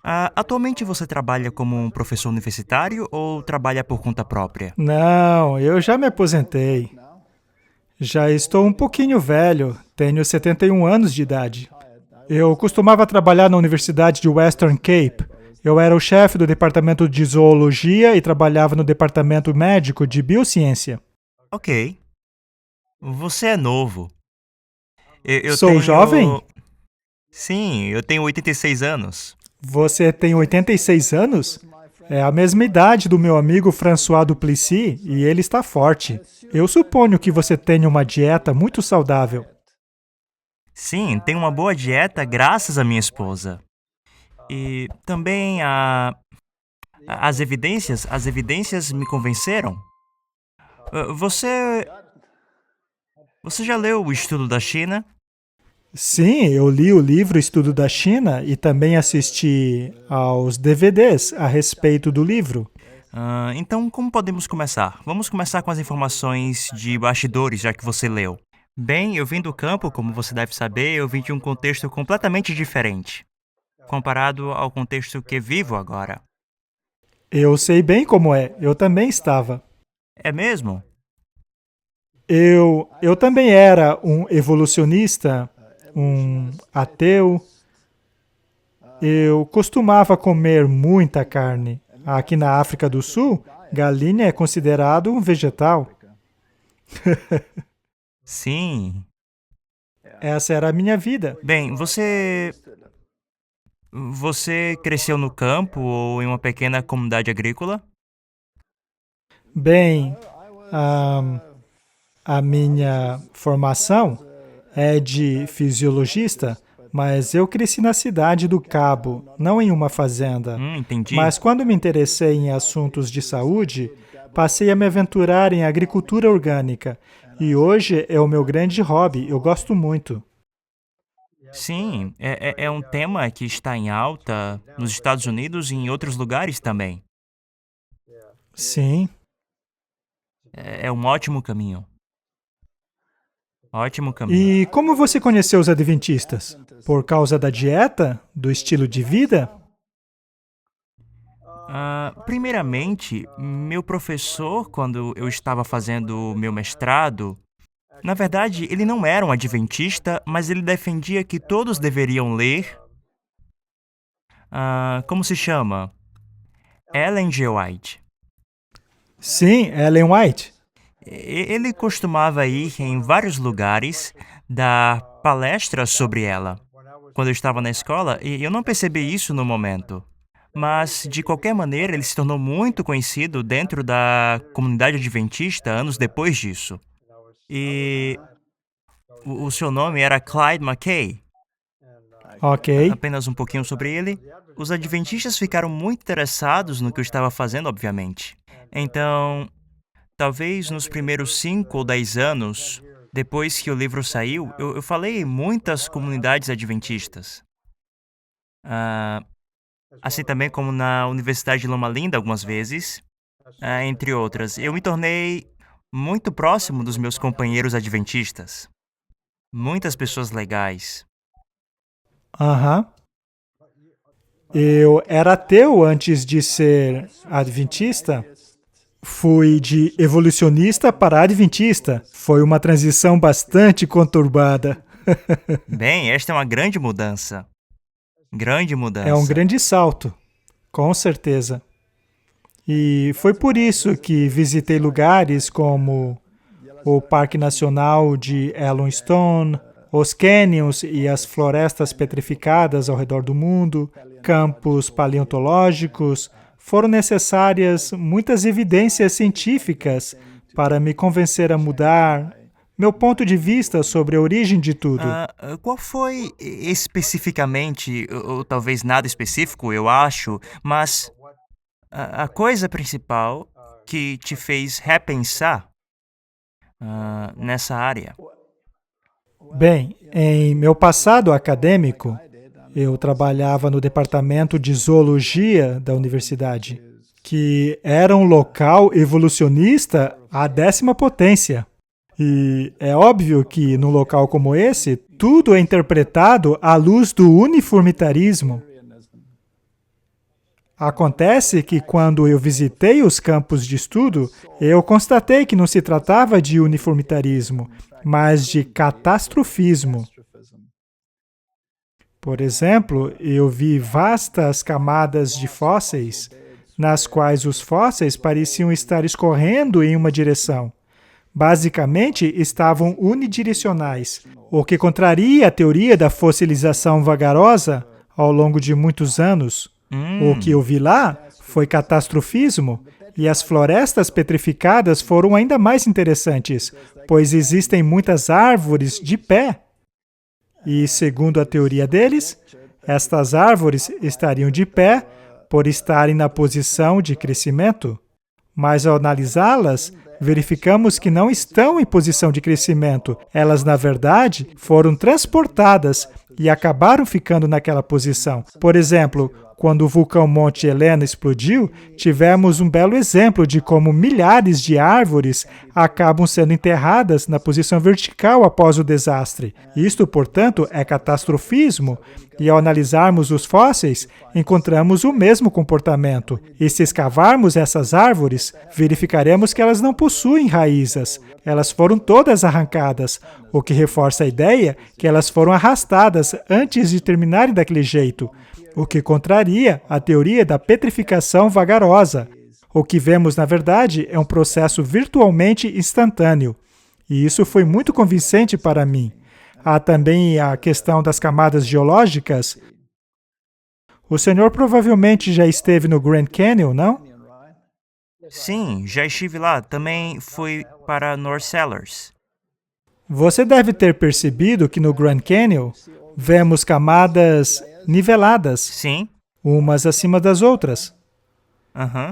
Atualmente você trabalha como um professor universitário ou trabalha por conta própria? Não, eu já me aposentei. Já estou um pouquinho velho, tenho 71 anos de idade. Eu costumava trabalhar na Universidade de Western Cape. Eu era o chefe do departamento de zoologia e trabalhava no departamento médico de biociência. Ok. Você é novo. Eu Sou jovem? tenho. Sim, eu tenho 86 anos. Você tem 86 anos? É a mesma idade do meu amigo François Duplessis e ele está forte. Eu suponho que você tenha uma dieta muito saudável. Sim, tenho uma boa dieta graças à minha esposa. E também as evidências me convenceram. Ah, você já leu o Estudo da China? Sim, eu li o livro Estudo da China e também assisti aos DVDs a respeito do livro. Então, como podemos começar? Vamos começar com as informações de bastidores, já que você leu. Bem, eu vim do campo, como você deve saber, eu vim de um contexto completamente diferente, comparado ao contexto que vivo agora. Eu sei bem como é, eu também estava. É mesmo? Eu também era um evolucionista, um ateu. Eu costumava comer muita carne. Aqui na África do Sul, galinha é considerado um vegetal. Sim. Essa era a minha vida. Bem, você cresceu no campo ou em uma pequena comunidade agrícola? Bem, a, a minha formação é de fisiologista, mas eu cresci na cidade do Cabo, não em uma fazenda. Entendi. Mas quando me interessei em assuntos de saúde, passei a me aventurar em agricultura orgânica. E hoje é o meu grande hobby, eu gosto muito. Sim, é um tema que está em alta nos Estados Unidos e em outros lugares também. Sim. É um ótimo caminho. Ótimo caminho. E como você conheceu os adventistas? Por causa da dieta? Do estilo de vida? Primeiramente, meu professor, quando eu estava fazendo o meu mestrado, na verdade, ele não era um adventista, mas ele defendia que todos deveriam ler. Como se chama? Ellen G. White. Sim, Ellen White. Ele costumava ir em vários lugares dar palestras sobre ela. Quando eu estava na escola, e eu não percebi isso no momento. Mas, de qualquer maneira, ele se tornou muito conhecido dentro da comunidade adventista anos depois disso. E o seu nome era Clyde McKay. Ok. Apenas um pouquinho sobre ele. Os adventistas ficaram muito interessados no que eu estava fazendo, obviamente. Então, talvez nos primeiros 5 ou 10 anos, depois que o livro saiu, eu falei em muitas comunidades adventistas. Ah, assim também como na Universidade de Loma Linda algumas vezes, entre outras. Eu me tornei muito próximo dos meus companheiros adventistas. Muitas pessoas legais. Aham. Eu era ateu antes de ser adventista. Fui de evolucionista para adventista. Foi uma transição bastante conturbada. Bem, esta é uma grande mudança. Grande É um mudança. grande salto, com certeza. E foi por isso que visitei lugares como o Parque Nacional de Yellowstone, os canyons e as florestas petrificadas ao redor do mundo, campos paleontológicos. Foram necessárias muitas evidências científicas para me convencer a mudar meu ponto de vista sobre a origem de tudo. Qual foi especificamente, ou talvez nada específico, eu acho, mas a coisa principal que te fez repensar nessa área? Bem, em meu passado acadêmico, eu trabalhava no departamento de zoologia da universidade, que era um local evolucionista à 10ª potência. E é óbvio que num local como esse, tudo é interpretado à luz do uniformitarismo. Acontece que quando eu visitei os campos de estudo, eu constatei que não se tratava de uniformitarismo, mas de catastrofismo. Por exemplo, eu vi vastas camadas de fósseis, nas quais os fósseis pareciam estar escorrendo em uma direção. Basicamente, estavam unidirecionais, o que contraria a teoria da fossilização vagarosa ao longo de muitos anos. O que eu vi lá foi catastrofismo, e as florestas petrificadas foram ainda mais interessantes, pois existem muitas árvores de pé. E, segundo a teoria deles, estas árvores estariam de pé por estarem na posição de crescimento. Mas, ao analisá-las, verificamos que não estão em posição de crescimento. Elas, na verdade, foram transportadas e acabaram ficando naquela posição. Por exemplo, quando o vulcão Monte Helena explodiu, tivemos um belo exemplo de como milhares de árvores acabam sendo enterradas na posição vertical após o desastre. Isto, portanto, é catastrofismo. E ao analisarmos os fósseis, encontramos o mesmo comportamento. E se escavarmos essas árvores, verificaremos que elas não possuem raízes. Elas foram todas arrancadas, o que reforça a ideia que elas foram arrastadas antes de terminarem daquele jeito, o que contraria a teoria da petrificação vagarosa. O que vemos, na verdade, é um processo virtualmente instantâneo. E isso foi muito convincente para mim. Há também a questão das camadas geológicas. O senhor provavelmente já esteve no Grand Canyon, não? Sim, já estive lá. Também fui para North Cellars. Você deve ter percebido que no Grand Canyon vemos camadas niveladas, Sim. umas acima das outras.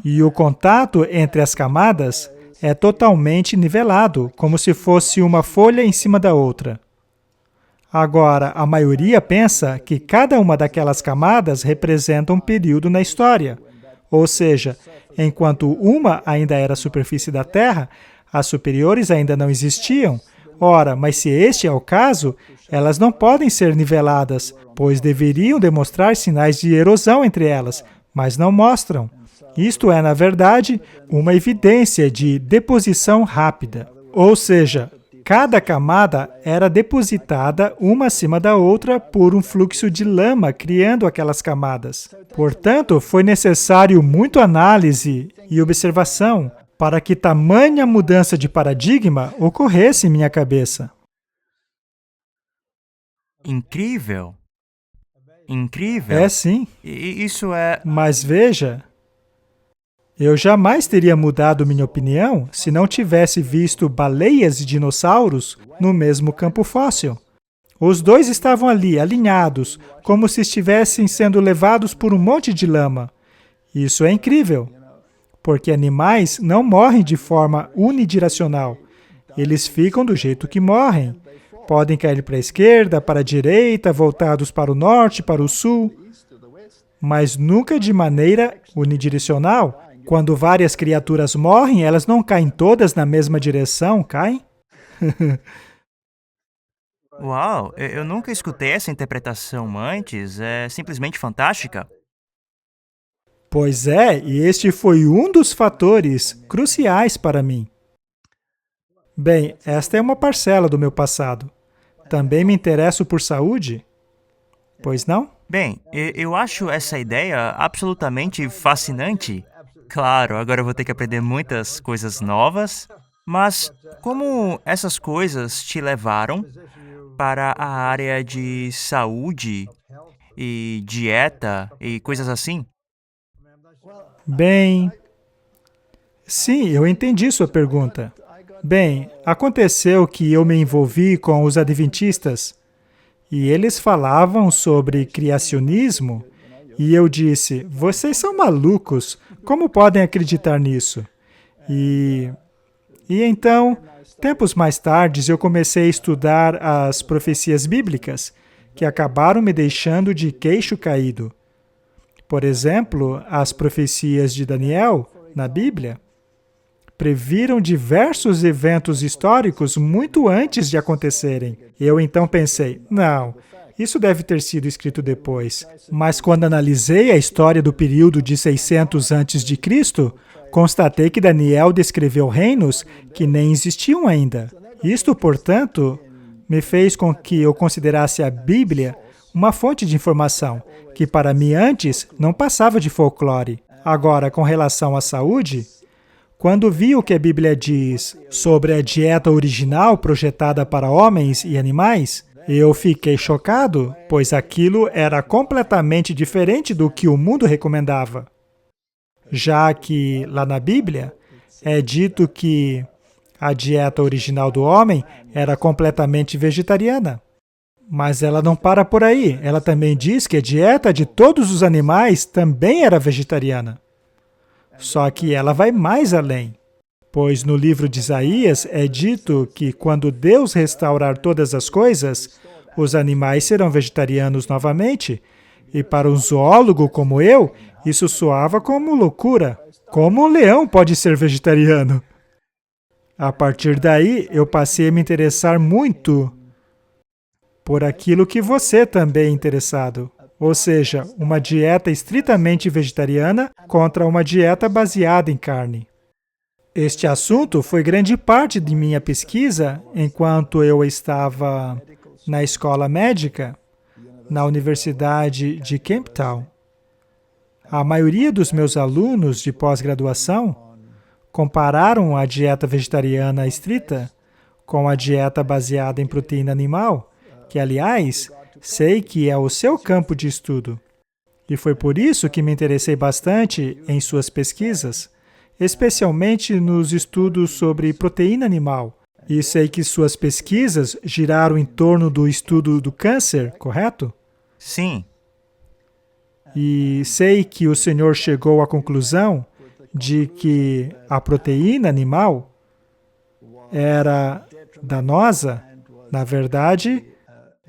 E o contato entre as camadas é totalmente nivelado, como se fosse uma folha em cima da outra. Agora, a maioria pensa que cada uma daquelas camadas representa um período na história. Ou seja, enquanto uma ainda era a superfície da Terra, as superiores ainda não existiam. Ora, mas se este é o caso, elas não podem ser niveladas, pois deveriam demonstrar sinais de erosão entre elas, mas não mostram. Isto é, na verdade, uma evidência de deposição rápida. Ou seja, cada camada era depositada uma acima da outra por um fluxo de lama, criando aquelas camadas. Portanto, foi necessário muito análise e observação para que tamanha mudança de paradigma ocorresse em minha cabeça. Incrível. Incrível. É sim, Isso é... mas veja, eu jamais teria mudado minha opinião se não tivesse visto baleias e dinossauros no mesmo campo fóssil. Os dois estavam ali, alinhados, como se estivessem sendo levados por um monte de lama. Isso é incrível, porque animais não morrem de forma unidirecional. Eles ficam do jeito que morrem. Podem cair para a esquerda, para a direita, voltados para o norte, para o sul, mas nunca de maneira unidirecional. Quando várias criaturas morrem, elas não caem todas na mesma direção, caem? Uau, eu nunca escutei essa interpretação antes. É simplesmente fantástica. Pois é, e este foi um dos fatores cruciais para mim. Bem, esta é uma parcela do meu passado. Também me interesso por saúde? Pois não? Bem, eu acho essa ideia absolutamente fascinante. Claro, agora eu vou ter que aprender muitas coisas novas, mas como essas coisas te levaram para a área de saúde e dieta e coisas assim? Bem, sim, eu entendi sua pergunta. Bem, aconteceu que eu me envolvi com os adventistas e eles falavam sobre criacionismo e eu disse, vocês são malucos, como podem acreditar nisso? E então, tempos mais tarde, eu comecei a estudar as profecias bíblicas, que acabaram me deixando de queixo caído. Por exemplo, as profecias de Daniel, na Bíblia, previram diversos eventos históricos muito antes de acontecerem. Eu então pensei, não, Isso deve ter sido escrito depois. Mas quando analisei a história do período de 600 a.C., constatei que Daniel descreveu reinos que nem existiam ainda. Isto, portanto, me fez com que eu considerasse a Bíblia uma fonte de informação, que para mim antes não passava de folclore. Agora, com relação à saúde, quando vi o que a Bíblia diz sobre a dieta original projetada para homens e animais, eu fiquei chocado, pois aquilo era completamente diferente do que o mundo recomendava. Já que, lá na Bíblia, é dito que a dieta original do homem era completamente vegetariana. Mas ela não para por aí. Ela também diz que a dieta de todos os animais também era vegetariana. Só que ela vai mais além. Pois no livro de Isaías é dito que quando Deus restaurar todas as coisas, os animais serão vegetarianos novamente. E para um zoólogo como eu, isso soava como loucura. Como um leão pode ser vegetariano? A partir daí, eu passei a me interessar muito por aquilo que você também é interessado. Ou seja, uma dieta estritamente vegetariana contra uma dieta baseada em carne. Este assunto foi grande parte de minha pesquisa enquanto eu estava na escola médica, na Universidade de Cape Town. A maioria dos meus alunos de pós-graduação compararam a dieta vegetariana estrita com a dieta baseada em proteína animal, que, aliás, sei que é o seu campo de estudo. E foi por isso que me interessei bastante em suas pesquisas, especialmente nos estudos sobre proteína animal. E sei que suas pesquisas giraram em torno do estudo do câncer, correto? Sim. E sei que o senhor chegou à conclusão de que a proteína animal era danosa. Na verdade,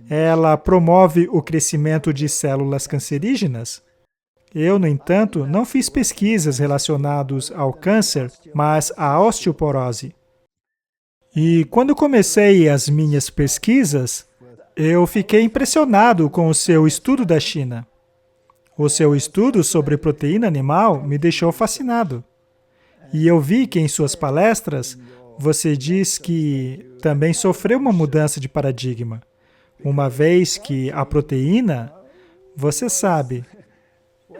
ela promove o crescimento de células cancerígenas. Eu, no entanto, não fiz pesquisas relacionadas ao câncer, mas à osteoporose. E quando comecei as minhas pesquisas, eu fiquei impressionado com o seu estudo da China. O seu estudo sobre proteína animal me deixou fascinado. E eu vi que em suas palestras, você diz que também sofreu uma mudança de paradigma, uma vez que a proteína, você sabe,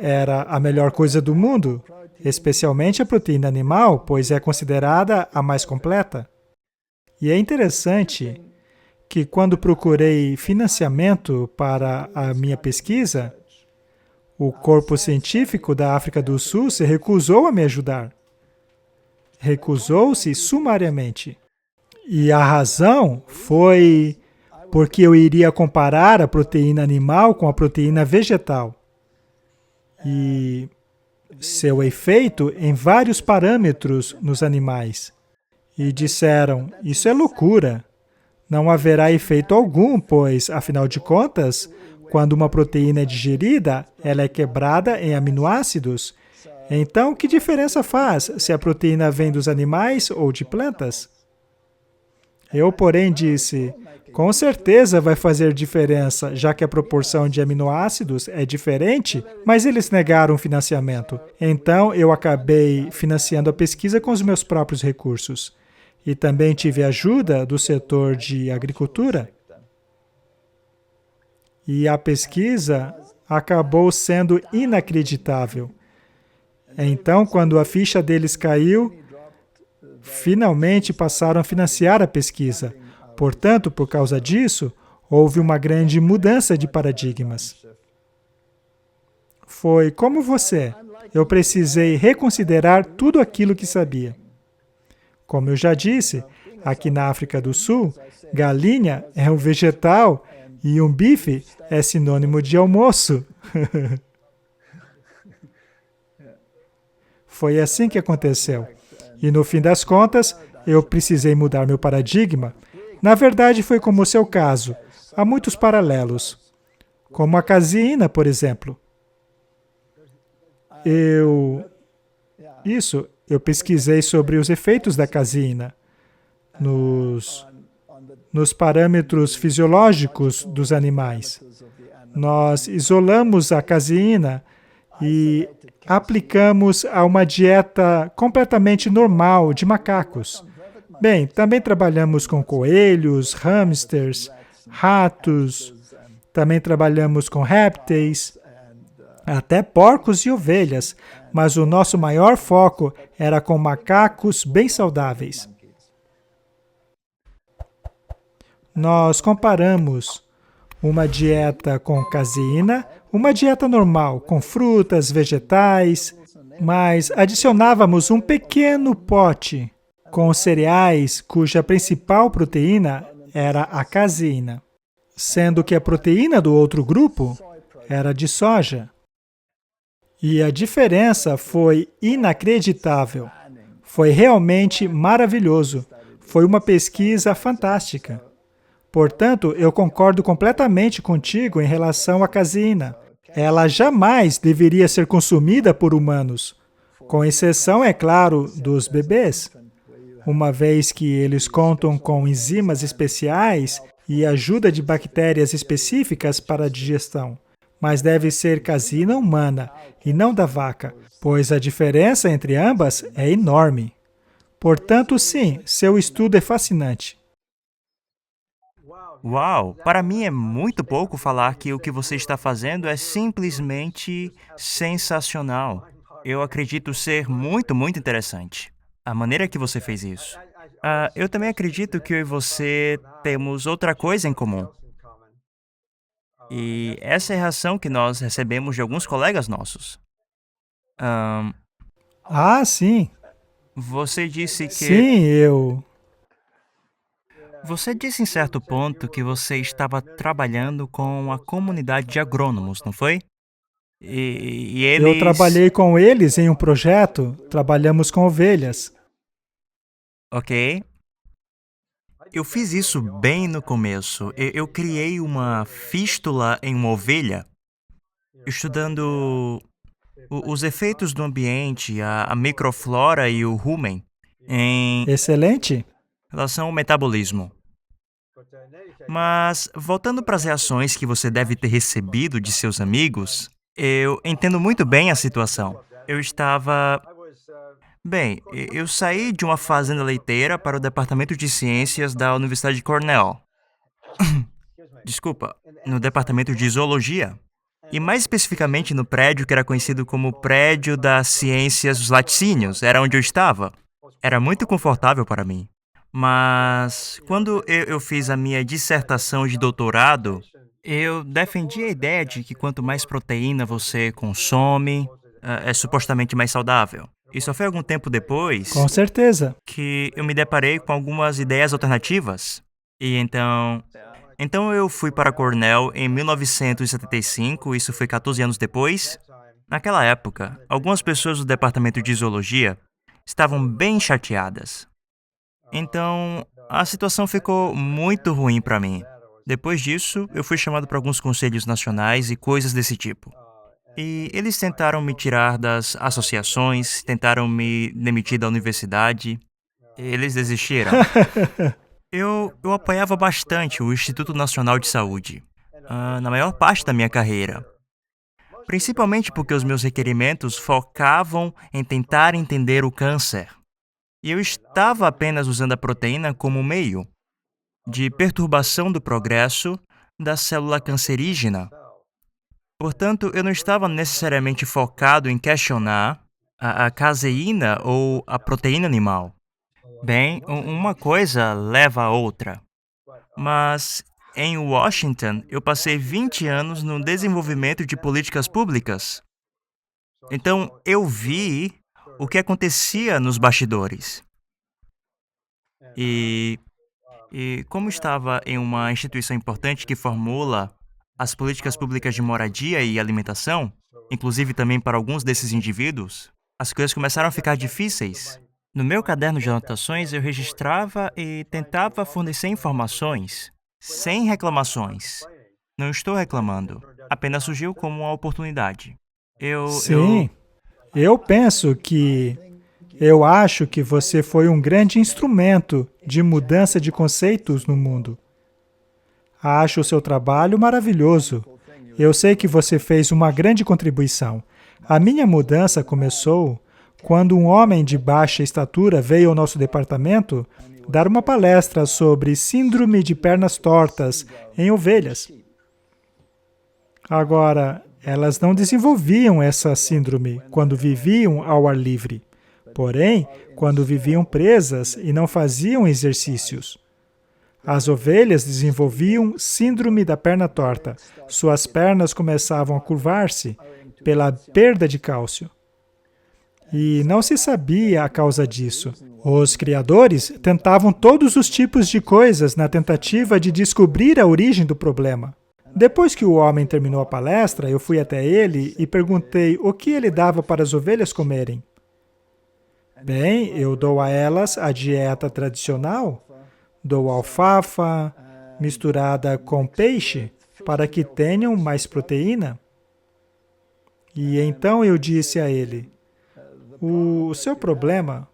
era a melhor coisa do mundo, especialmente a proteína animal, pois é considerada a mais completa. E é interessante que quando procurei financiamento para a minha pesquisa, o corpo científico da África do Sul se recusou a me ajudar. Recusou-se sumariamente. E a razão foi porque eu iria comparar a proteína animal com a proteína vegetal e seu efeito em vários parâmetros nos animais. E disseram, isso é loucura. Não haverá efeito algum, pois, afinal de contas, quando uma proteína é digerida, ela é quebrada em aminoácidos. Então, que diferença faz se a proteína vem dos animais ou de plantas? Eu, porém, disse, com certeza vai fazer diferença, já que a proporção de aminoácidos é diferente, mas eles negaram o financiamento. Então, eu acabei financiando a pesquisa com os meus próprios recursos. E também tive ajuda do setor de agricultura. E a pesquisa acabou sendo inacreditável. Então, quando a ficha deles caiu, finalmente passaram a financiar a pesquisa. Portanto, por causa disso, houve uma grande mudança de paradigmas. Foi como você. Eu precisei reconsiderar tudo aquilo que sabia. Como eu já disse, aqui na África do Sul, galinha é um vegetal e um bife é sinônimo de almoço. Foi assim que aconteceu. E no fim das contas, eu precisei mudar meu paradigma. Na verdade, foi como o seu caso. Há muitos paralelos. Como a caseína, por exemplo. Eu pesquisei sobre os efeitos da caseína nos parâmetros fisiológicos dos animais. Nós isolamos a caseína e aplicamos a uma dieta completamente normal de macacos. Bem, também trabalhamos com coelhos, hamsters, ratos, também trabalhamos com répteis, até porcos e ovelhas, mas o nosso maior foco era com macacos bem saudáveis. Nós comparamos uma dieta com caseína, uma dieta normal, com frutas, vegetais, mas adicionávamos um pequeno pote com cereais cuja principal proteína era a caseína, sendo que a proteína do outro grupo era de soja. E a diferença foi inacreditável. Foi realmente maravilhoso. Foi uma pesquisa fantástica. Portanto, eu concordo completamente contigo em relação à caseína. Ela jamais deveria ser consumida por humanos, com exceção, é claro, dos bebês, uma vez que eles contam com enzimas especiais e ajuda de bactérias específicas para a digestão. Mas deve ser caseína humana e não da vaca, pois a diferença entre ambas é enorme. Portanto, sim, seu estudo é fascinante. Uau! Para mim é muito pouco falar que o que você está fazendo é simplesmente sensacional. Eu acredito ser muito interessante. A maneira que você fez isso. Eu também acredito que eu e você temos outra coisa em comum. E essa é a reação que nós recebemos de alguns colegas nossos. Ahn, Ah, sim. você disse que. Sim, eu... Você disse em certo ponto que você estava trabalhando com a comunidade de agrônomos, não foi? E Eu eles. trabalhei com eles em um projeto, trabalhamos com ovelhas. Ok. Eu fiz isso bem no começo. Eu criei uma fístula em uma ovelha, estudando os efeitos do ambiente, a microflora e o rumen em Excelente. relação ao metabolismo. Mas, voltando para as reações que você deve ter recebido de seus amigos, eu entendo muito bem a situação. Eu estava. Bem, eu saí de uma fazenda leiteira para o departamento de ciências da Universidade de Cornell. Desculpa, no departamento de zoologia. E mais especificamente no prédio que era conhecido como Prédio das Ciências dos Laticínios, era onde eu estava. Era muito confortável para mim. Mas quando eu fiz a minha dissertação de doutorado, eu defendi a ideia de que quanto mais proteína você consome, é supostamente mais saudável. E só foi algum tempo depois Com certeza. que eu me deparei com algumas ideias alternativas. E então eu fui para Cornell em 1975, isso foi 14 anos depois. Naquela época, algumas pessoas do departamento de zoologia estavam bem chateadas. Então, a situação ficou muito ruim para mim. Depois disso, eu fui chamado para alguns conselhos nacionais e coisas desse tipo. E eles tentaram me tirar das associações, tentaram me demitir da universidade. Eles desistiram. Eu apoiava bastante o Instituto Nacional de Saúde, na maior parte da minha carreira. Principalmente porque os meus requerimentos focavam em tentar entender o câncer. E eu estava apenas usando a proteína como meio de perturbação do progresso da célula cancerígena. Portanto, eu não estava necessariamente focado em questionar a caseína ou a proteína animal. Bem, uma coisa leva a outra. Mas em Washington, eu passei 20 anos no desenvolvimento de políticas públicas. Então, eu vi o que acontecia nos bastidores. E como estava em uma instituição importante que formula as políticas públicas de moradia e alimentação, inclusive também para alguns desses indivíduos, as coisas começaram a ficar difíceis. No meu caderno de anotações, eu registrava e tentava fornecer informações, sem reclamações. Não estou reclamando, apenas surgiu como uma oportunidade. Sim, eu acho que você foi um grande instrumento de mudança de conceitos no mundo. Acho o seu trabalho maravilhoso. Eu sei que você fez uma grande contribuição. A minha mudança começou quando um homem de baixa estatura veio ao nosso departamento dar uma palestra sobre síndrome de pernas tortas em ovelhas. Agora, elas não desenvolviam essa síndrome quando viviam ao ar livre. Porém, quando viviam presas e não faziam exercícios. As ovelhas desenvolviam síndrome da perna torta. Suas pernas começavam a curvar-se pela perda de cálcio. E não se sabia a causa disso. Os criadores tentavam todos os tipos de coisas na tentativa de descobrir a origem do problema. Depois que o homem terminou a palestra, eu fui até ele e perguntei o que ele dava para as ovelhas comerem. Bem, eu dou a elas a dieta tradicional, dou alfafa misturada com peixe para que tenham mais proteína. E então eu disse a ele, o seu problema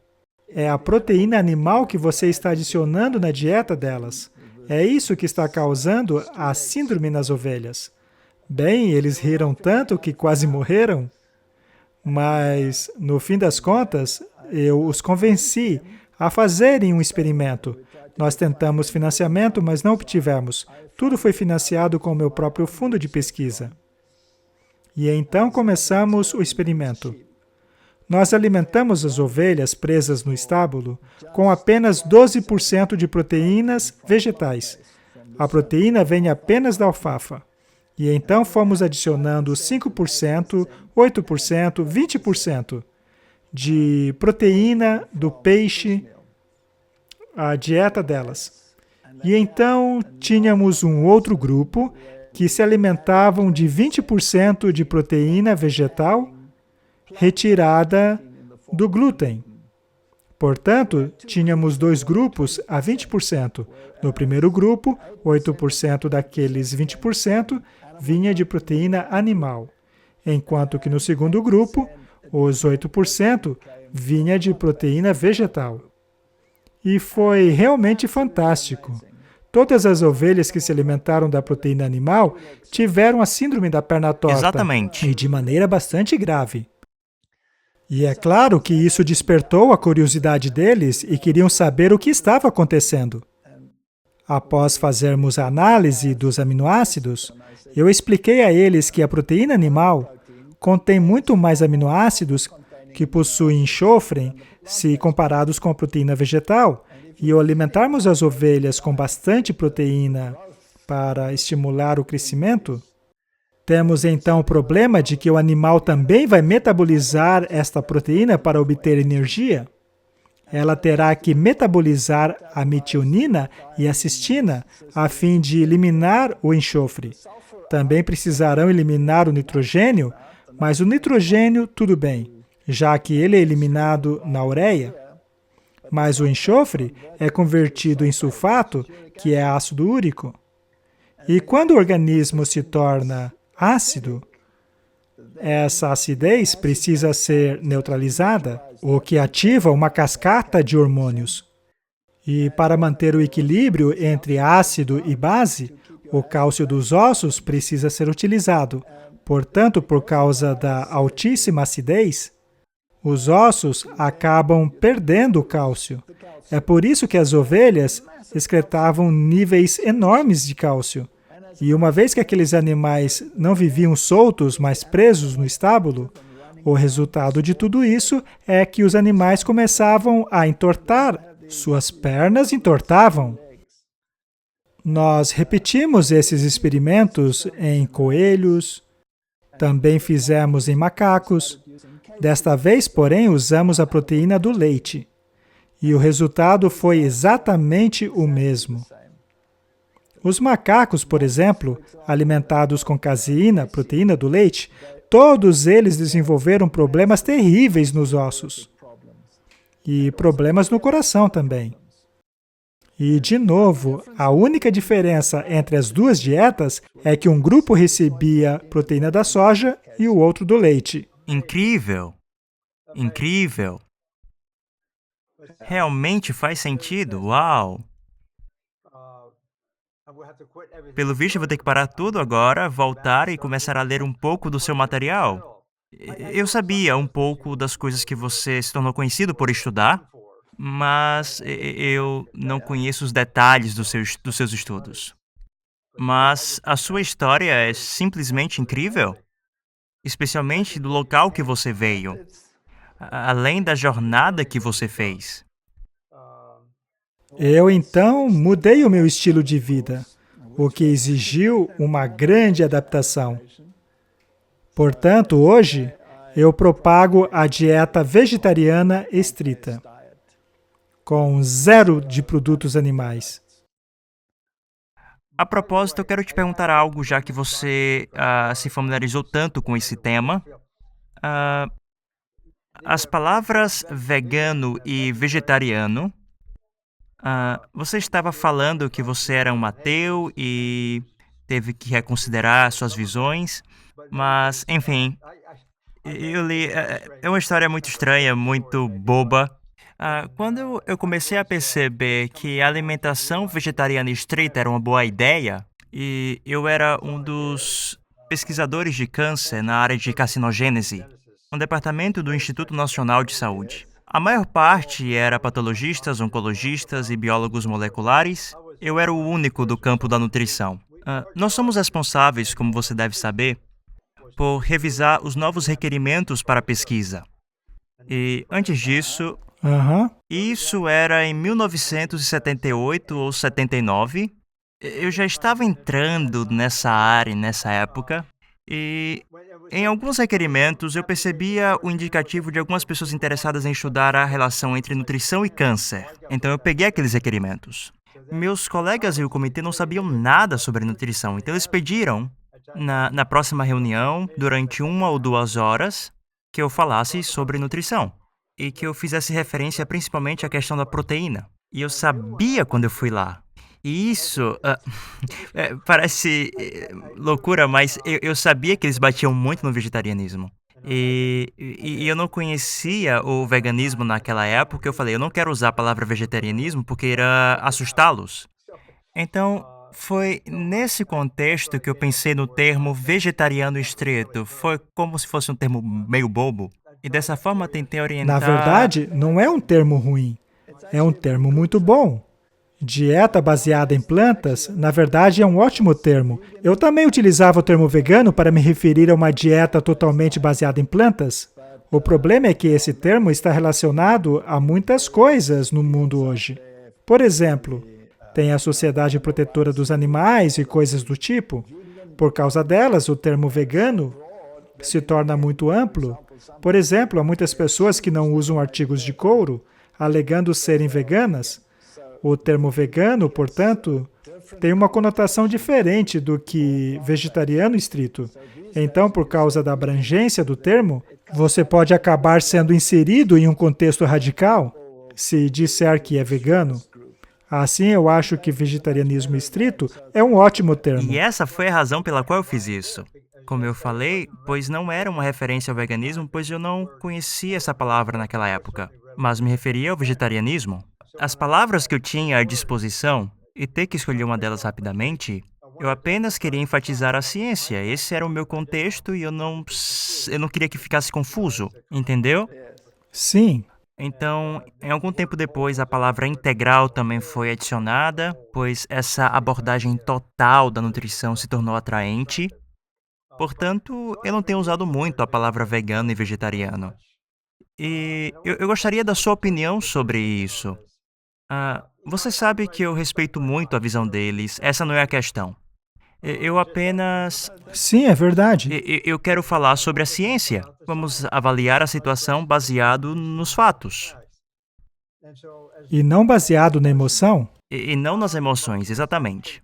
é a proteína animal que você está adicionando na dieta delas. É isso que está causando a síndrome nas ovelhas. Bem, eles riram tanto que quase morreram, mas, no fim das contas, eu os convenci a fazerem um experimento. Nós tentamos financiamento, mas não obtivemos. Tudo foi financiado com o meu próprio fundo de pesquisa. E então começamos o experimento. Nós alimentamos as ovelhas presas no estábulo com apenas 12% de proteínas vegetais. A proteína vem apenas da alfafa. E então fomos adicionando 5%, 8%, 20% de proteína do peixe à dieta delas. E então tínhamos um outro grupo que se alimentavam de 20% de proteína vegetal retirada do glúten. Portanto, tínhamos dois grupos a 20%. No primeiro grupo, 8% daqueles 20% vinha de proteína animal, enquanto que no segundo grupo, os 8% vinha de proteína vegetal. E foi realmente fantástico. Todas as ovelhas que se alimentaram da proteína animal tiveram a síndrome da perna torta. Exatamente. E de maneira bastante grave. E é claro que isso despertou a curiosidade deles e queriam saber o que estava acontecendo. Após fazermos a análise dos aminoácidos, eu expliquei a eles que a proteína animal contém muito mais aminoácidos que possuem enxofre se comparados com a proteína vegetal, e ao alimentarmos as ovelhas com bastante proteína para estimular o crescimento, temos então o problema de que o animal também vai metabolizar esta proteína para obter energia. Ela terá que metabolizar a metionina e a cistina a fim de eliminar o enxofre. Também precisarão eliminar o nitrogênio, mas o nitrogênio, tudo bem, já que ele é eliminado na ureia. Mas o enxofre é convertido em sulfato, que é ácido úrico. E quando o organismo se torna ácido, essa acidez precisa ser neutralizada, o que ativa uma cascata de hormônios. E para manter o equilíbrio entre ácido e base, o cálcio dos ossos precisa ser utilizado. Portanto, por causa da altíssima acidez, os ossos acabam perdendo o cálcio. É por isso que as ovelhas excretavam níveis enormes de cálcio. E uma vez que aqueles animais não viviam soltos, mas presos no estábulo, o resultado de tudo isso é que os animais começavam a entortar, suas pernas entortavam. Nós repetimos esses experimentos em coelhos, também fizemos em macacos. Desta vez, porém, usamos a proteína do leite. E o resultado foi exatamente o mesmo. Os macacos, por exemplo, alimentados com caseína, proteína do leite, todos eles desenvolveram problemas terríveis nos ossos. E problemas no coração também. E, de novo, a única diferença entre as duas dietas é que um grupo recebia proteína da soja e o outro do leite. Incrível! Incrível! Realmente faz sentido, uau! Pelo visto, eu vou ter que parar tudo agora, voltar e começar a ler um pouco do seu material. Eu sabia um pouco das coisas que você se tornou conhecido por estudar, mas eu não conheço os detalhes dos seus estudos. Mas a sua história é simplesmente incrível, especialmente do local que você veio, além da jornada que você fez. Eu então mudei o meu estilo de vida, o que exigiu uma grande adaptação. Portanto, hoje, eu propago a dieta vegetariana estrita, com zero de produtos animais. A propósito, eu quero te perguntar algo, já que você se familiarizou tanto com esse tema. Ah, as palavras vegano e vegetariano, você estava falando que você era um ateu e teve que reconsiderar suas visões, mas, enfim, eu li. É uma história muito estranha, muito boba. Quando eu comecei a perceber que a alimentação vegetariana estrita era uma boa ideia, e eu era um dos pesquisadores de câncer na área de carcinogênese, no departamento do Instituto Nacional de Saúde. A maior parte era patologistas, oncologistas e biólogos moleculares. Eu era o único do campo da nutrição. Nós somos responsáveis, como você deve saber, por revisar os novos requerimentos para a pesquisa. E antes disso, Aham. isso era em 1978 ou 79. Eu já estava entrando nessa área nessa época e em alguns requerimentos eu percebia o indicativo de algumas pessoas interessadas em estudar a relação entre nutrição e câncer. Então eu peguei aqueles requerimentos. Meus colegas e o comitê não sabiam nada sobre nutrição, então eles pediram, na próxima reunião, durante 1 ou 2 horas, que eu falasse sobre nutrição e que eu fizesse referência principalmente à questão da proteína. E eu sabia quando eu fui lá. E isso parece loucura, mas eu sabia que eles batiam muito no vegetarianismo. E eu não conhecia o veganismo naquela época. Eu falei, eu não quero usar a palavra vegetarianismo porque irá assustá-los. Então, foi nesse contexto que eu pensei no termo vegetariano estrito. Foi como se fosse um termo meio bobo. E dessa forma tentei Na orientar. verdade, não é um termo ruim, é um termo muito bom. Dieta baseada em plantas, na verdade, é um ótimo termo. Eu também utilizava o termo vegano para me referir a uma dieta totalmente baseada em plantas. O problema é que esse termo está relacionado a muitas coisas no mundo hoje. Por exemplo, tem a Sociedade Protetora dos Animais e coisas do tipo. Por causa delas, o termo vegano se torna muito amplo. Por exemplo, há muitas pessoas que não usam artigos de couro, alegando serem veganas. O termo vegano, portanto, tem uma conotação diferente do que vegetariano estrito. Então, por causa da abrangência do termo, você pode acabar sendo inserido em um contexto radical se disser que é vegano. Assim, eu acho que vegetarianismo estrito é um ótimo termo. E essa foi a razão pela qual eu fiz isso. Como eu falei, pois não era uma referência ao veganismo, pois eu não conhecia essa palavra naquela época, mas me referia ao vegetarianismo. As palavras que eu tinha à disposição, e ter que escolher uma delas rapidamente, eu apenas queria enfatizar a ciência. Esse era o meu contexto e eu não queria que ficasse confuso, entendeu? Sim, Então, em algum tempo depois, a palavra integral também foi adicionada, pois essa abordagem total da nutrição se tornou atraente. Portanto, eu não tenho usado muito a palavra vegano e vegetariano. E eu gostaria da sua opinião sobre isso. Você sabe que eu respeito muito a visão deles, essa não é a questão. Eu apenas. sim, é verdade. Eu quero falar sobre a ciência. Vamos avaliar a situação baseado nos fatos. E não baseado na emoção? E não nas emoções, exatamente.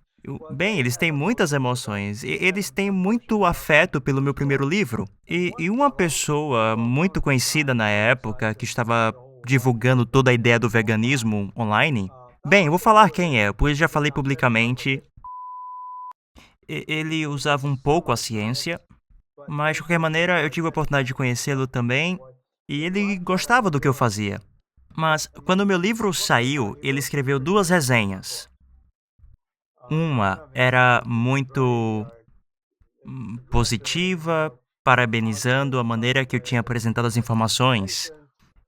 Bem, eles têm muitas emoções. Eles têm muito afeto pelo meu primeiro livro. E uma pessoa muito conhecida na época, que estava divulgando toda a ideia do veganismo online. Bem, eu vou falar quem é, pois já falei publicamente. Ele usava um pouco a ciência, mas de qualquer maneira eu tive a oportunidade de conhecê-lo também. E ele gostava do que eu fazia. Mas quando o meu livro saiu, ele escreveu 2 resenhas. Uma era muito positiva, parabenizando a maneira que eu tinha apresentado as informações.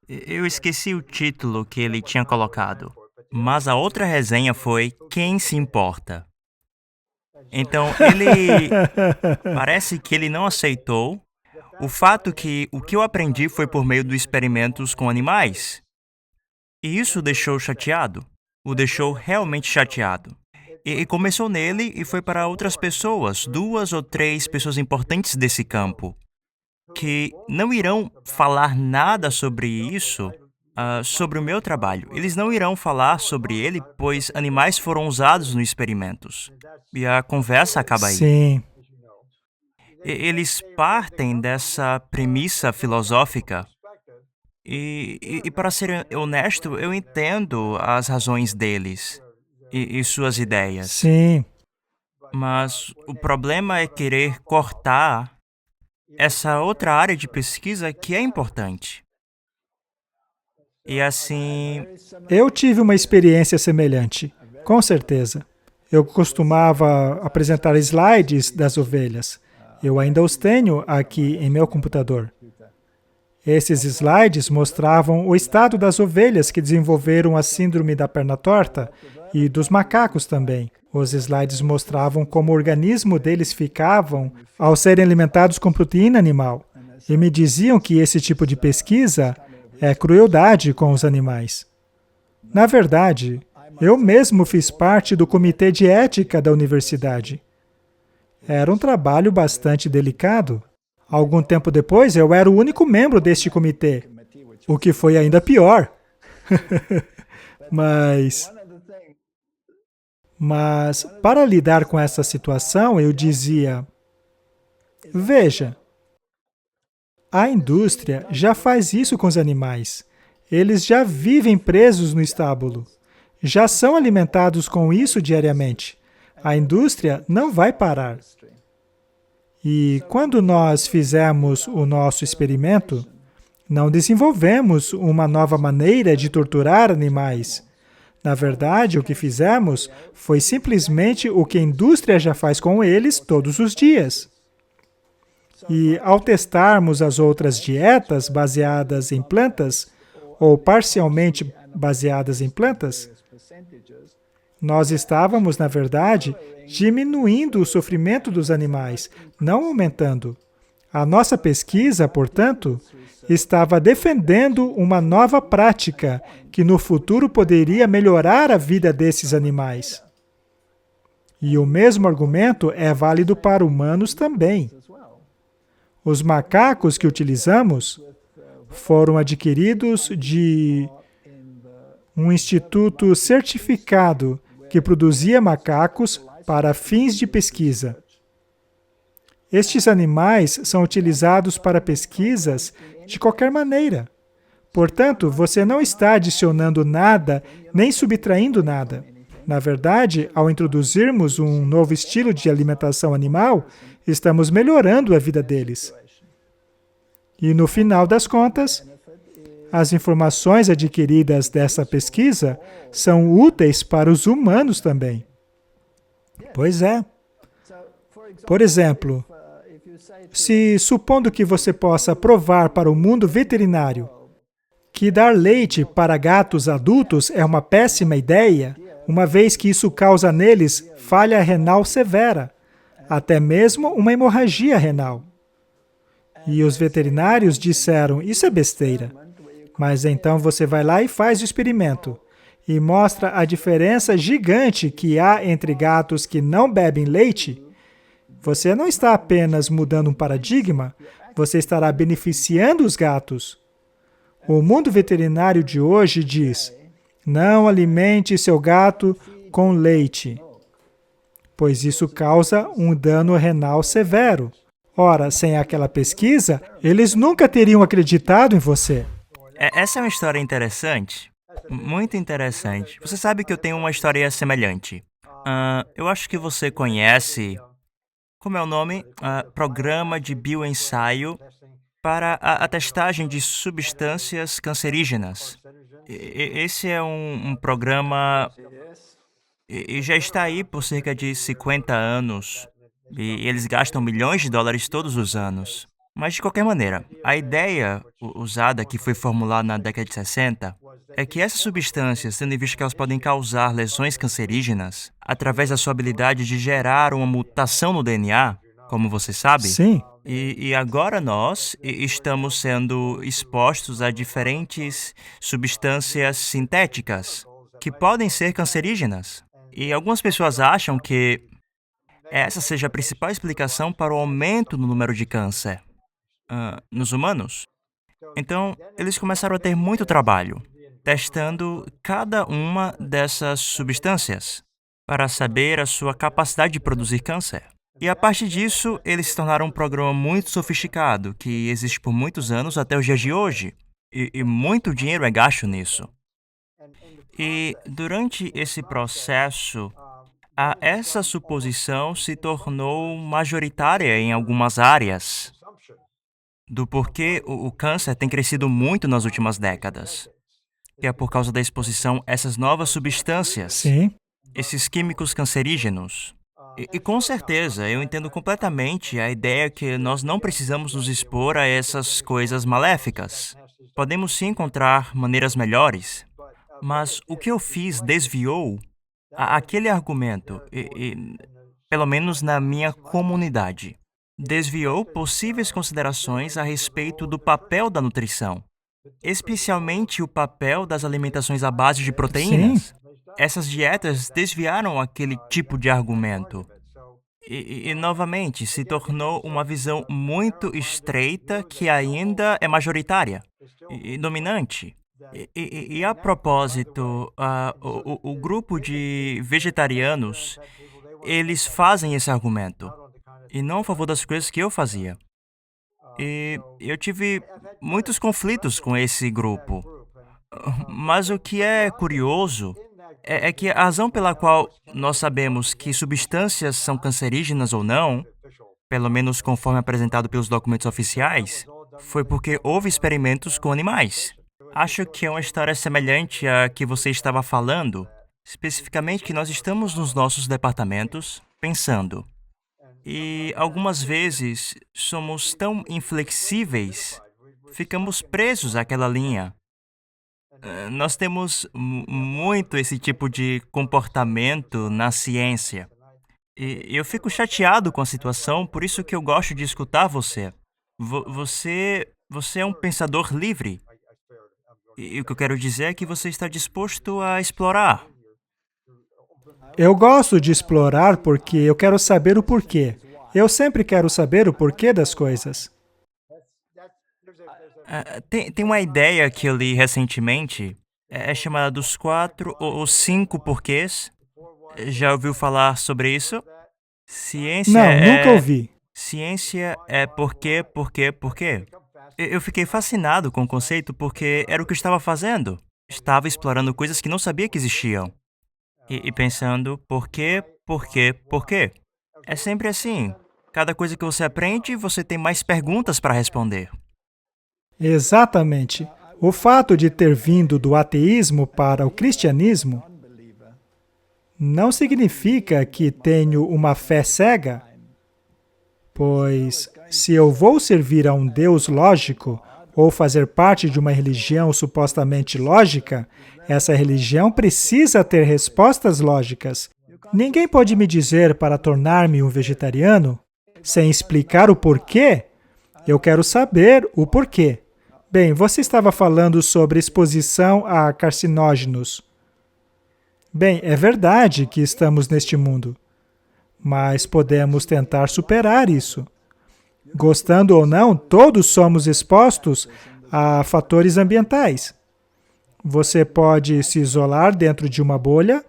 Eu esqueci o título que ele tinha colocado, mas a outra resenha foi Quem se importa? Então, ele parece que ele não aceitou o fato que o que eu aprendi foi por meio dos experimentos com animais. E isso o deixou chateado. O deixou realmente chateado. E começou nele e foi para outras pessoas, 2 ou 3 pessoas importantes desse campo, que não irão falar nada sobre isso, sobre o meu trabalho. Eles não irão falar sobre ele, pois animais foram usados nos experimentos. E a conversa acaba aí. Sim, Eles partem dessa premissa filosófica. E para ser honesto, eu entendo as razões deles e suas ideias. sim. Mas o problema é querer cortar essa outra área de pesquisa que é importante. E assim, Eu tive uma experiência semelhante, com certeza. Eu costumava apresentar slides das ovelhas. Eu ainda os tenho aqui em meu computador. Esses slides mostravam o estado das ovelhas que desenvolveram a síndrome da perna torta e dos macacos também. Os slides mostravam como o organismo deles ficavam ao serem alimentados com proteína animal. E me diziam que esse tipo de pesquisa é crueldade com os animais. Na verdade, eu mesmo fiz parte do comitê de ética da universidade. Era um trabalho bastante delicado. Algum tempo depois, eu era o único membro deste comitê, o que foi ainda pior. Mas, para lidar com essa situação, eu dizia: veja, a indústria já faz isso com os animais. Eles já vivem presos no estábulo. Já são alimentados com isso diariamente. A indústria não vai parar. E quando nós fizemos o nosso experimento, não desenvolvemos uma nova maneira de torturar animais. Na verdade, o que fizemos foi simplesmente o que a indústria já faz com eles todos os dias. E ao testarmos as outras dietas baseadas em plantas, ou parcialmente baseadas em plantas, nós estávamos, na verdade, diminuindo o sofrimento dos animais, não aumentando. A nossa pesquisa, portanto, estava defendendo uma nova prática que no futuro poderia melhorar a vida desses animais. E o mesmo argumento é válido para humanos também. Os macacos que utilizamos foram adquiridos de um instituto certificado que produzia macacos para fins de pesquisa. Estes animais são utilizados para pesquisas de qualquer maneira. Portanto, você não está adicionando nada, nem subtraindo nada. Na verdade, ao introduzirmos um novo estilo de alimentação animal, estamos melhorando a vida deles. E no final das contas, as informações adquiridas dessa pesquisa são úteis para os humanos também. Pois é. Por exemplo, se supondo que você possa provar para o mundo veterinário que dar leite para gatos adultos é uma péssima ideia, uma vez que isso causa neles falha renal severa, até mesmo uma hemorragia renal. E os veterinários disseram, isso é besteira. Mas então você vai lá e faz o experimento e mostra a diferença gigante que há entre gatos que não bebem leite. Você não está apenas mudando um paradigma, você estará beneficiando os gatos. O mundo veterinário de hoje diz: não alimente seu gato com leite, pois isso causa um dano renal severo. Ora, sem aquela pesquisa, eles nunca teriam acreditado em você. Essa é uma história interessante, muito interessante. Você sabe que eu tenho uma história semelhante. Eu acho que você conhece, como é o nome? Programa de bioensaio para a testagem de substâncias cancerígenas. Esse é um programa e já está aí por cerca de 50 anos. E eles gastam milhões de dólares todos os anos. Mas, de qualquer maneira, a ideia usada que foi formulada na década de 60 é que essas substâncias, tendo em vista que elas podem causar lesões cancerígenas, através da sua habilidade de gerar uma mutação no DNA, como você sabe, Sim, e agora nós estamos sendo expostos a diferentes substâncias sintéticas que podem ser cancerígenas. E algumas pessoas acham que essa seja a principal explicação para o aumento no número de câncer nos humanos. Então, eles começaram a ter muito trabalho testando cada uma dessas substâncias para saber a sua capacidade de produzir câncer. E a partir disso, eles se tornaram um programa muito sofisticado que existe por muitos anos até os dias de hoje. E muito dinheiro é gasto nisso. E durante esse processo, essa suposição se tornou majoritária em algumas áreas do porquê o câncer tem crescido muito nas últimas décadas. Que é por causa da exposição a essas novas substâncias, sim. esses químicos cancerígenos. E com certeza, eu entendo completamente a ideia que nós não precisamos nos expor a essas coisas maléficas. Podemos sim encontrar maneiras melhores, mas o que eu fiz desviou aquele argumento, pelo menos na minha comunidade. Desviou possíveis considerações a respeito do papel da nutrição, especialmente o papel das alimentações à base de proteínas. Essas dietas desviaram aquele tipo de argumento. E, novamente, se tornou uma visão muito estreita que ainda é majoritária e dominante. E a propósito, o grupo de vegetarianos, eles fazem esse argumento, e não a favor das coisas que eu fazia. E eu tive muitos conflitos com esse grupo. Mas o que é curioso é que a razão pela qual nós sabemos que substâncias são cancerígenas ou não, pelo menos conforme apresentado pelos documentos oficiais, foi porque houve experimentos com animais. Acho que é uma história semelhante à que você estava falando, especificamente que nós estamos nos nossos departamentos pensando. E algumas vezes somos tão inflexíveis, ficamos presos àquela linha. Nós temos muito esse tipo de comportamento na ciência. E eu fico chateado com a situação, por isso que eu gosto de escutar você. Você é um pensador livre. E o que eu quero dizer é que você está disposto a explorar. Eu gosto de explorar porque eu quero saber o porquê. Eu sempre quero saber o porquê das coisas. Tem uma ideia que eu li recentemente, é chamada dos 4 ou 5 porquês. Já ouviu falar sobre isso? Ciência Não, nunca ouvi. Ciência é porquê, porquê, porquê. Eu fiquei fascinado com o conceito porque era o que eu estava fazendo. Estava explorando coisas que não sabia que existiam. E pensando, por quê, por quê, por quê? É sempre assim. Cada coisa que você aprende, você tem mais perguntas para responder. Exatamente. O fato de ter vindo do ateísmo para o cristianismo não significa que tenho uma fé cega, pois se eu vou servir a um Deus lógico ou fazer parte de uma religião supostamente lógica, essa religião precisa ter respostas lógicas. Ninguém pode me dizer para tornar-me um vegetariano sem explicar o porquê. Eu quero saber o porquê. Bem, você estava falando sobre exposição a carcinógenos. Bem, é verdade que estamos neste mundo, mas podemos tentar superar isso. Gostando ou não, todos somos expostos a fatores ambientais. Você pode se isolar dentro de uma bolha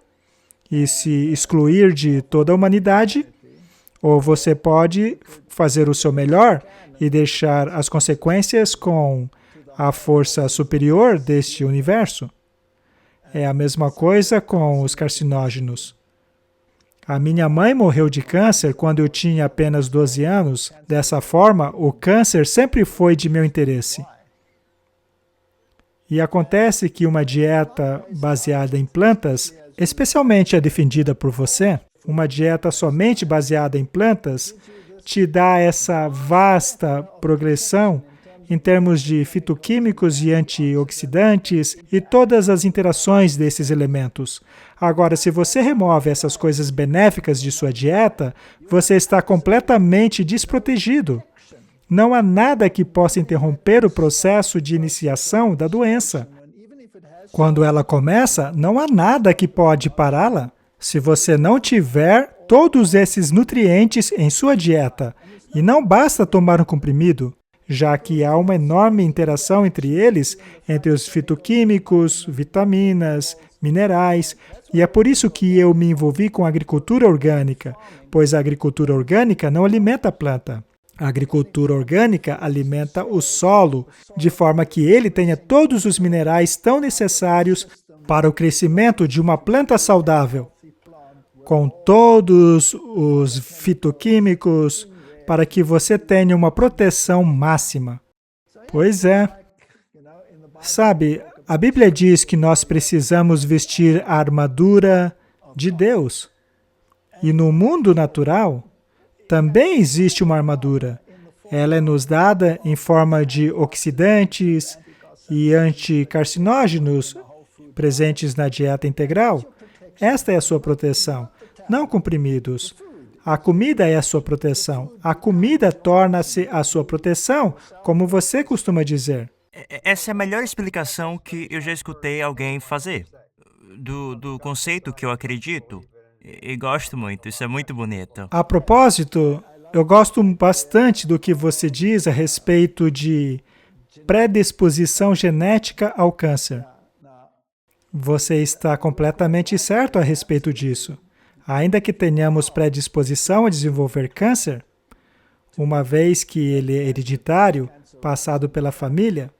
e se excluir de toda a humanidade, ou você pode fazer o seu melhor e deixar as consequências com a força superior deste universo. É a mesma coisa com os carcinógenos. A minha mãe morreu de câncer quando eu tinha apenas 12 anos. Dessa forma, o câncer sempre foi de meu interesse. E acontece que uma dieta baseada em plantas especialmente a defendida por você, uma dieta somente baseada em plantas, te dá essa vasta progressão em termos de fitoquímicos e antioxidantes e todas as interações desses elementos. Agora, se você remove essas coisas benéficas de sua dieta, você está completamente desprotegido. Não há nada que possa interromper o processo de iniciação da doença. Quando ela começa, não há nada que pode pará-la. Se você não tiver todos esses nutrientes em sua dieta, e não basta tomar um comprimido, já que há uma enorme interação entre eles, entre os fitoquímicos, vitaminas, minerais, e é por isso que eu me envolvi com a agricultura orgânica, pois a agricultura orgânica não alimenta a planta. A agricultura orgânica alimenta o solo, de forma que ele tenha todos os minerais tão necessários para o crescimento de uma planta saudável, com todos os fitoquímicos, para que você tenha uma proteção máxima. Pois é. Sabe, a Bíblia diz que nós precisamos vestir a armadura de Deus. E no mundo natural, também existe uma armadura. Ela é nos dada em forma de oxidantes e anticarcinógenos presentes na dieta integral. Esta é a sua proteção, não comprimidos. A comida é a sua proteção. A comida torna-se a sua proteção, como você costuma dizer. Essa é a melhor explicação que eu já escutei alguém fazer. Do conceito que eu acredito. E gosto muito, isso é muito bonito. A propósito, eu gosto bastante do que você diz a respeito de predisposição genética ao câncer. Você está completamente certo a respeito disso. Ainda que tenhamos predisposição a desenvolver câncer, uma vez que ele é hereditário, passado pela família,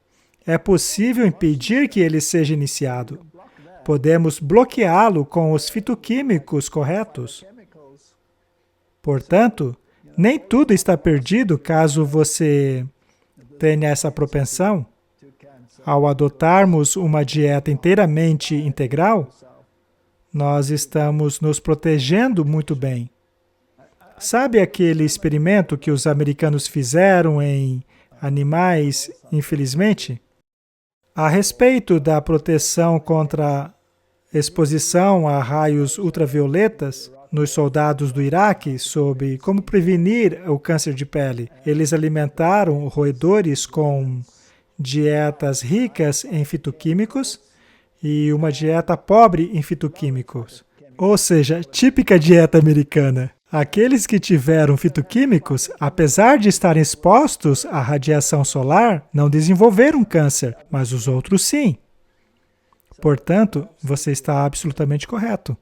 é possível impedir que ele seja iniciado. Podemos bloqueá-lo com os fitoquímicos corretos. Portanto, nem tudo está perdido caso você tenha essa propensão. Ao adotarmos uma dieta inteiramente integral, nós estamos nos protegendo muito bem. Sabe aquele experimento que os americanos fizeram em animais, infelizmente? A respeito da proteção contra exposição a raios ultravioletas nos soldados do Iraque sobre como prevenir o câncer de pele, eles alimentaram roedores com dietas ricas em fitoquímicos e uma dieta pobre em fitoquímicos. Ou seja, típica dieta americana. Aqueles que tiveram fitoquímicos, apesar de estarem expostos à radiação solar, não desenvolveram câncer, mas os outros sim. Portanto, você está absolutamente correto.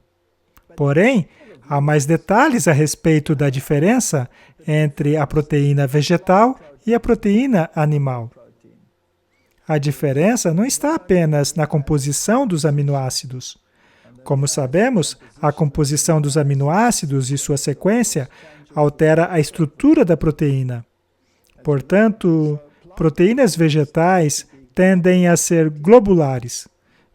Porém, há mais detalhes a respeito da diferença entre a proteína vegetal e a proteína animal. A diferença não está apenas na composição dos aminoácidos. Como sabemos, a composição dos aminoácidos e sua sequência altera a estrutura da proteína. Portanto, proteínas vegetais tendem a ser globulares,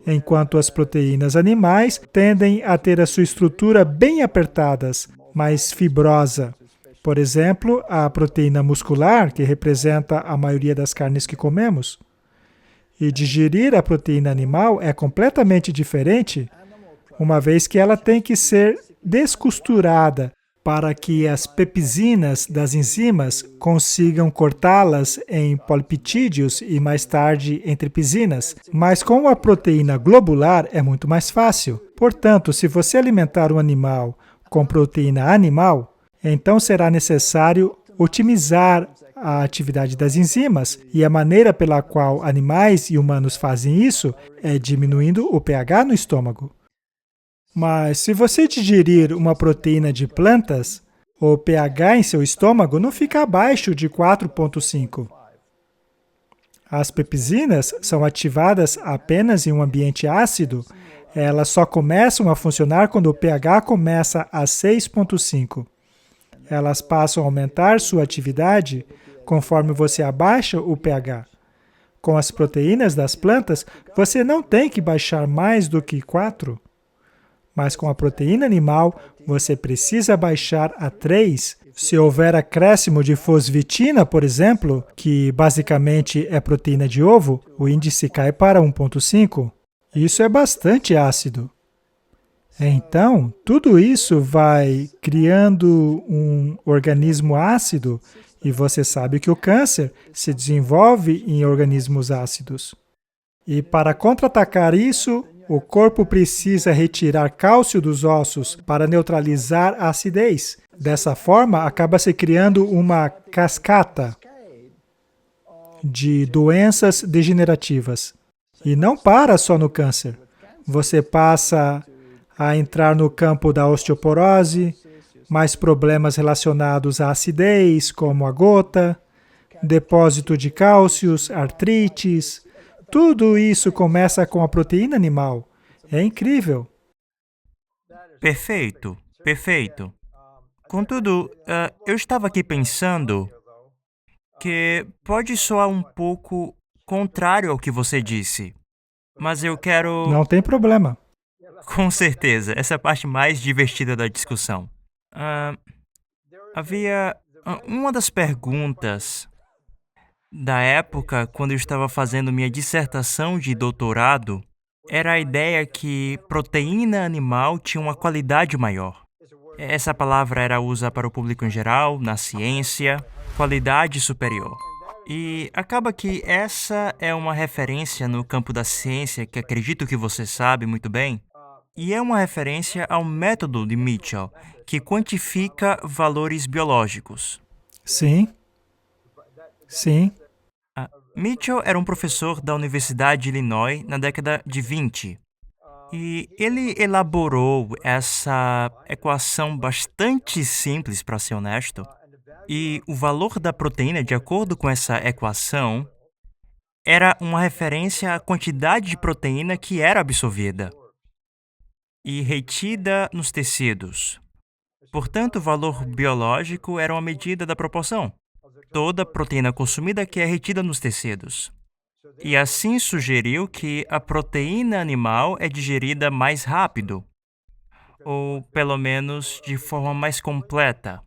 enquanto as proteínas animais tendem a ter a sua estrutura bem apertadas, mais fibrosa. Por exemplo, a proteína muscular, que representa a maioria das carnes que comemos. E digerir a proteína animal é completamente diferente, uma vez que ela tem que ser descosturada para que as pepsinas das enzimas consigam cortá-las em polipeptídeos e mais tarde em tripsinas. Mas com a proteína globular é muito mais fácil. Portanto, se você alimentar um animal com proteína animal, então será necessário otimizar a atividade das enzimas, e a maneira pela qual animais e humanos fazem isso é diminuindo o pH no estômago. Mas se você digerir uma proteína de plantas, o pH em seu estômago não fica abaixo de 4,5. As pepsinas são ativadas apenas em um ambiente ácido. Elas só começam a funcionar quando o pH começa a 6,5. Elas passam a aumentar sua atividade conforme você abaixa o pH. Com as proteínas das plantas, você não tem que baixar mais do que 4. Mas com a proteína animal, você precisa baixar a 3. Se houver acréscimo de fosvitina, por exemplo, que basicamente é proteína de ovo, o índice cai para 1,5. Isso é bastante ácido. Então, tudo isso vai criando um organismo ácido e você sabe que o câncer se desenvolve em organismos ácidos. E para contra-atacar isso, o corpo precisa retirar cálcio dos ossos para neutralizar a acidez. Dessa forma, acaba se criando uma cascata de doenças degenerativas. E não para só no câncer. Você passa a entrar no campo da osteoporose, mais problemas relacionados à acidez, como a gota, depósito de cálcios, artrites. Tudo isso começa com a proteína animal. É incrível. Perfeito, perfeito. Contudo, eu estava aqui pensando que pode soar um pouco contrário ao que você disse, mas eu quero. Não tem problema. Com certeza, essa é a parte mais divertida da discussão. Ah, havia uma das perguntas da época, quando eu estava fazendo minha dissertação de doutorado, era a ideia que proteína animal tinha uma qualidade maior. Essa palavra era usada para o público em geral, na ciência, qualidade superior. E acaba que essa é uma referência no campo da ciência que acredito que você sabe muito bem, e é uma referência ao método de Mitchell, que quantifica valores biológicos. Sim, sim. Mitchell era um professor da Universidade de Illinois na década de 20. E ele elaborou essa equação bastante simples, para ser honesto. E o valor da proteína, de acordo com essa equação, era uma referência à quantidade de proteína que era absorvida e retida nos tecidos. Portanto, o valor biológico era uma medida da proporção. Toda proteína consumida que é retida nos tecidos. E assim sugeriu que a proteína animal é digerida mais rápido, ou pelo menos de forma mais completa.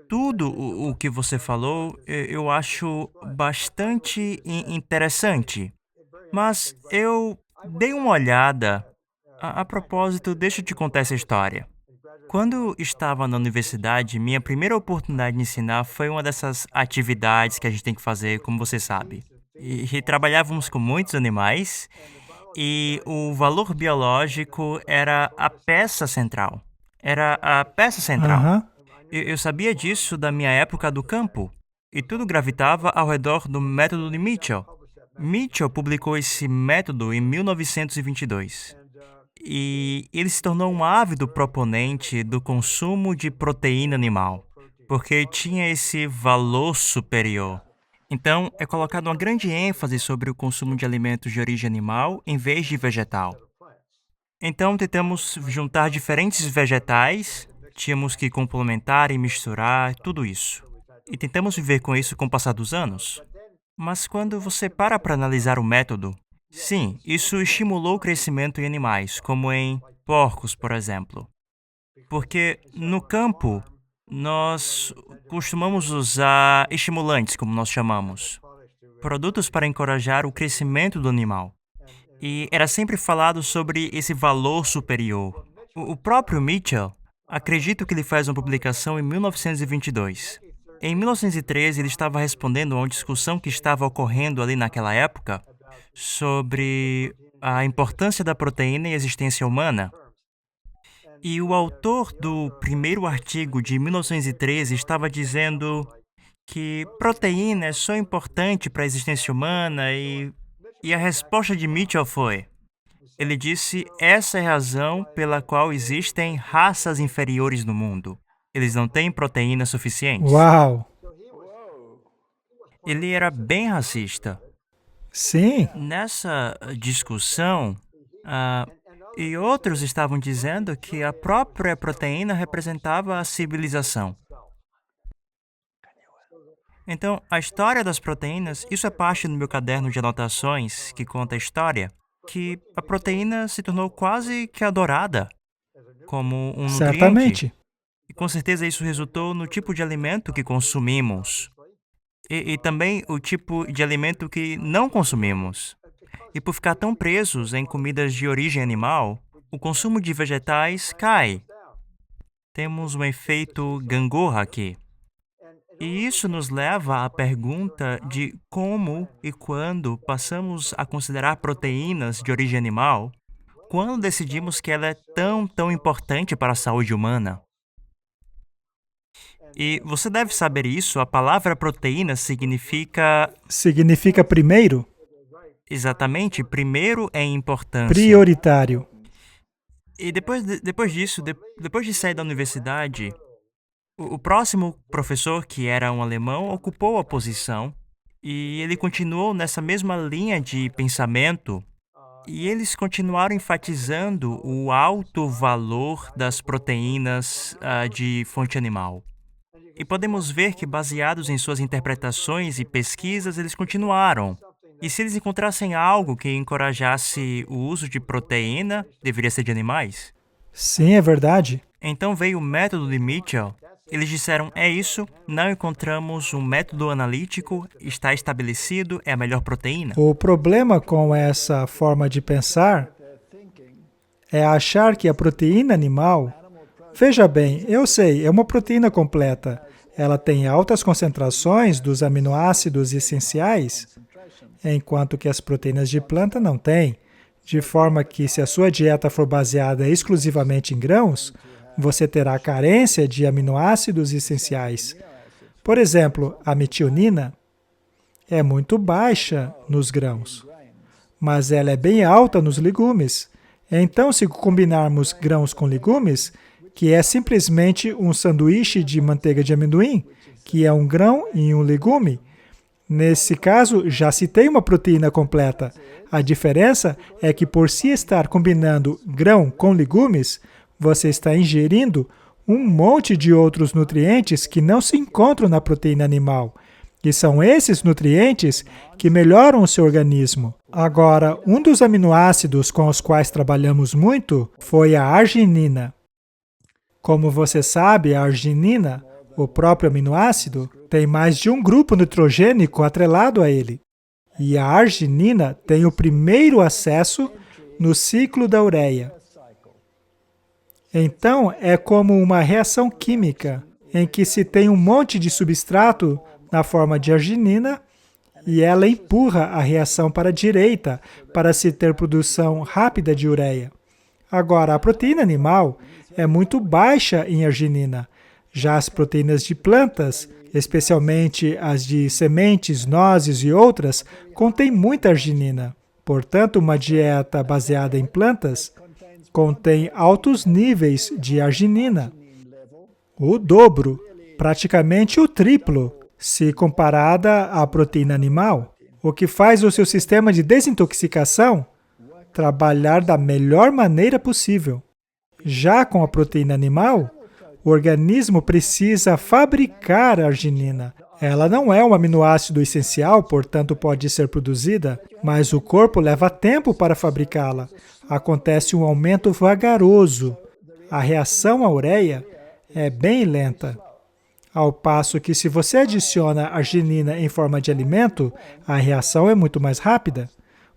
Tudo o que você falou eu acho bastante interessante, mas eu dei uma olhada. A propósito, deixa eu te contar essa história. Quando estava na universidade, minha primeira oportunidade de ensinar foi uma dessas atividades que a gente tem que fazer, como você sabe. E trabalhávamos com muitos animais e o valor biológico era a peça central. Era a peça central. Aham. Eu sabia disso da minha época do campo e tudo gravitava ao redor do método de Mitchell. Mitchell publicou esse método em 1922. E ele se tornou um ávido proponente do consumo de proteína animal, porque tinha esse valor superior. Então, é colocado uma grande ênfase sobre o consumo de alimentos de origem animal em vez de vegetal. Então, tentamos juntar diferentes vegetais, tínhamos que complementar e misturar tudo isso. E tentamos viver com isso com o passar dos anos. Mas quando você para analisar o método, sim, isso estimulou o crescimento em animais, como em porcos, por exemplo. Porque no campo, nós costumamos usar estimulantes, como nós chamamos, produtos para encorajar o crescimento do animal. E era sempre falado sobre esse valor superior. O próprio Mitchell, acredito que ele faz uma publicação em 1922. Em 1913, ele estava respondendo a uma discussão que estava ocorrendo ali naquela época sobre a importância da proteína em existência humana. E o autor do primeiro artigo de 1913 estava dizendo que proteína é só importante para a existência humana e a resposta de Mitchell foi: ele disse, essa é a razão pela qual existem raças inferiores no mundo. Eles não têm proteínas suficientes. Uau! Ele era bem racista. Sim, Nessa discussão, e outros estavam dizendo que a própria proteína representava a civilização. Então, a história das proteínas, isso é parte do meu caderno de anotações que conta a história. que a proteína se tornou quase que adorada como um nutriente. Certamente. E com certeza isso resultou no tipo de alimento que consumimos. E também o tipo de alimento que não consumimos. E por ficar tão presos em comidas de origem animal, o consumo de vegetais cai. Temos um efeito gangorra aqui. E isso nos leva à pergunta de como e quando passamos a considerar proteínas de origem animal, quando decidimos que ela é tão importante para a saúde humana. E você deve saber isso, a palavra proteína significa Significa primeiro, exatamente primeiro em importância. prioritário. E depois de sair da universidade, o próximo professor, que era um alemão, ocupou a posição e ele continuou nessa mesma linha de pensamento e eles continuaram enfatizando o alto valor das proteínas de fonte animal. E podemos ver que, baseados em suas interpretações e pesquisas, eles continuaram. E se eles encontrassem algo que encorajasse o uso de proteína, deveria ser de animais? Sim, é verdade. Então veio o método de Mitchell. Eles disseram, é isso, não encontramos um método analítico, está estabelecido, é a melhor proteína. O problema com essa forma de pensar é achar que a proteína animal... Veja bem, eu sei, é uma proteína completa. Ela tem altas concentrações dos aminoácidos essenciais, enquanto que as proteínas de planta não têm. De forma que, se a sua dieta for baseada exclusivamente em grãos, você terá carência de aminoácidos essenciais. Por exemplo, a metionina é muito baixa nos grãos, mas ela é bem alta nos legumes. Então, se combinarmos grãos com legumes, que é simplesmente um sanduíche de manteiga de amendoim, que é um grão e um legume, nesse caso, já se tem uma proteína completa. A diferença é que, por se estar combinando grão com legumes, você está ingerindo um monte de outros nutrientes que não se encontram na proteína animal. E são esses nutrientes que melhoram o seu organismo. Agora, um dos aminoácidos com os quais trabalhamos muito foi a arginina. Como você sabe, a arginina, o próprio aminoácido, tem mais de um grupo nitrogênico atrelado a ele. E a arginina tem o primeiro acesso no ciclo da ureia. Então, é como uma reação química, em que se tem um monte de substrato na forma de arginina, e ela empurra a reação para a direita, para se ter produção rápida de ureia. Agora, a proteína animal é muito baixa em arginina. Já as proteínas de plantas, especialmente as de sementes, nozes e outras, contêm muita arginina. Portanto, uma dieta baseada em plantas contém altos níveis de arginina. O dobro, praticamente o triplo, se comparada à proteína animal, o que faz o seu sistema de desintoxicação trabalhar da melhor maneira possível. Já com a proteína animal, o organismo precisa fabricar a arginina. Ela não é um aminoácido essencial, portanto pode ser produzida, mas o corpo leva tempo para fabricá-la. Acontece um aumento vagaroso. A reação à ureia é bem lenta. Ao passo que, se você adiciona arginina em forma de alimento, a reação é muito mais rápida.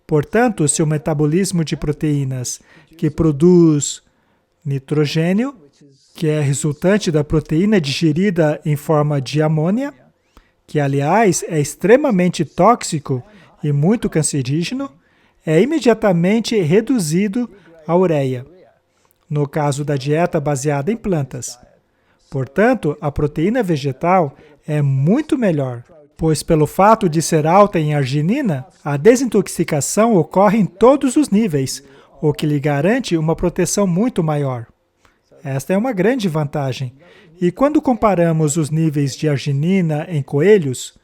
Portanto, seu metabolismo de proteínas, que produz nitrogênio, que é resultante da proteína digerida em forma de amônia, que, aliás, é extremamente tóxico e muito cancerígeno, é imediatamente reduzido à ureia, no caso da dieta baseada em plantas. Portanto, a proteína vegetal é muito melhor, pois pelo fato de ser alta em arginina, a desintoxicação ocorre em todos os níveis, o que lhe garante uma proteção muito maior. Esta é uma grande vantagem. E quando comparamos os níveis de arginina em coelhos,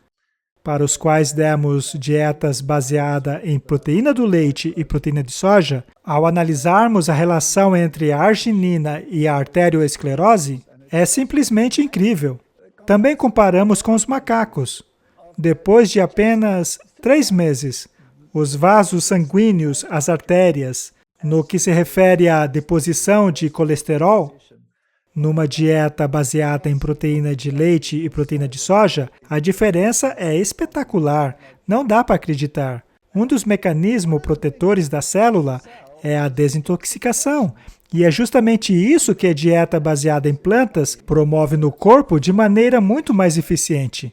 para os quais demos dietas baseadas em proteína do leite e proteína de soja, ao analisarmos a relação entre a arginina e a arteriosclerose, é simplesmente incrível. Também comparamos com os macacos. Depois de apenas 3 meses, os vasos sanguíneos, as artérias, no que se refere à deposição de colesterol, numa dieta baseada em proteína de leite e proteína de soja, a diferença é espetacular, não dá para acreditar. Um dos mecanismos protetores da célula é a desintoxicação, e é justamente isso que a dieta baseada em plantas promove no corpo de maneira muito mais eficiente.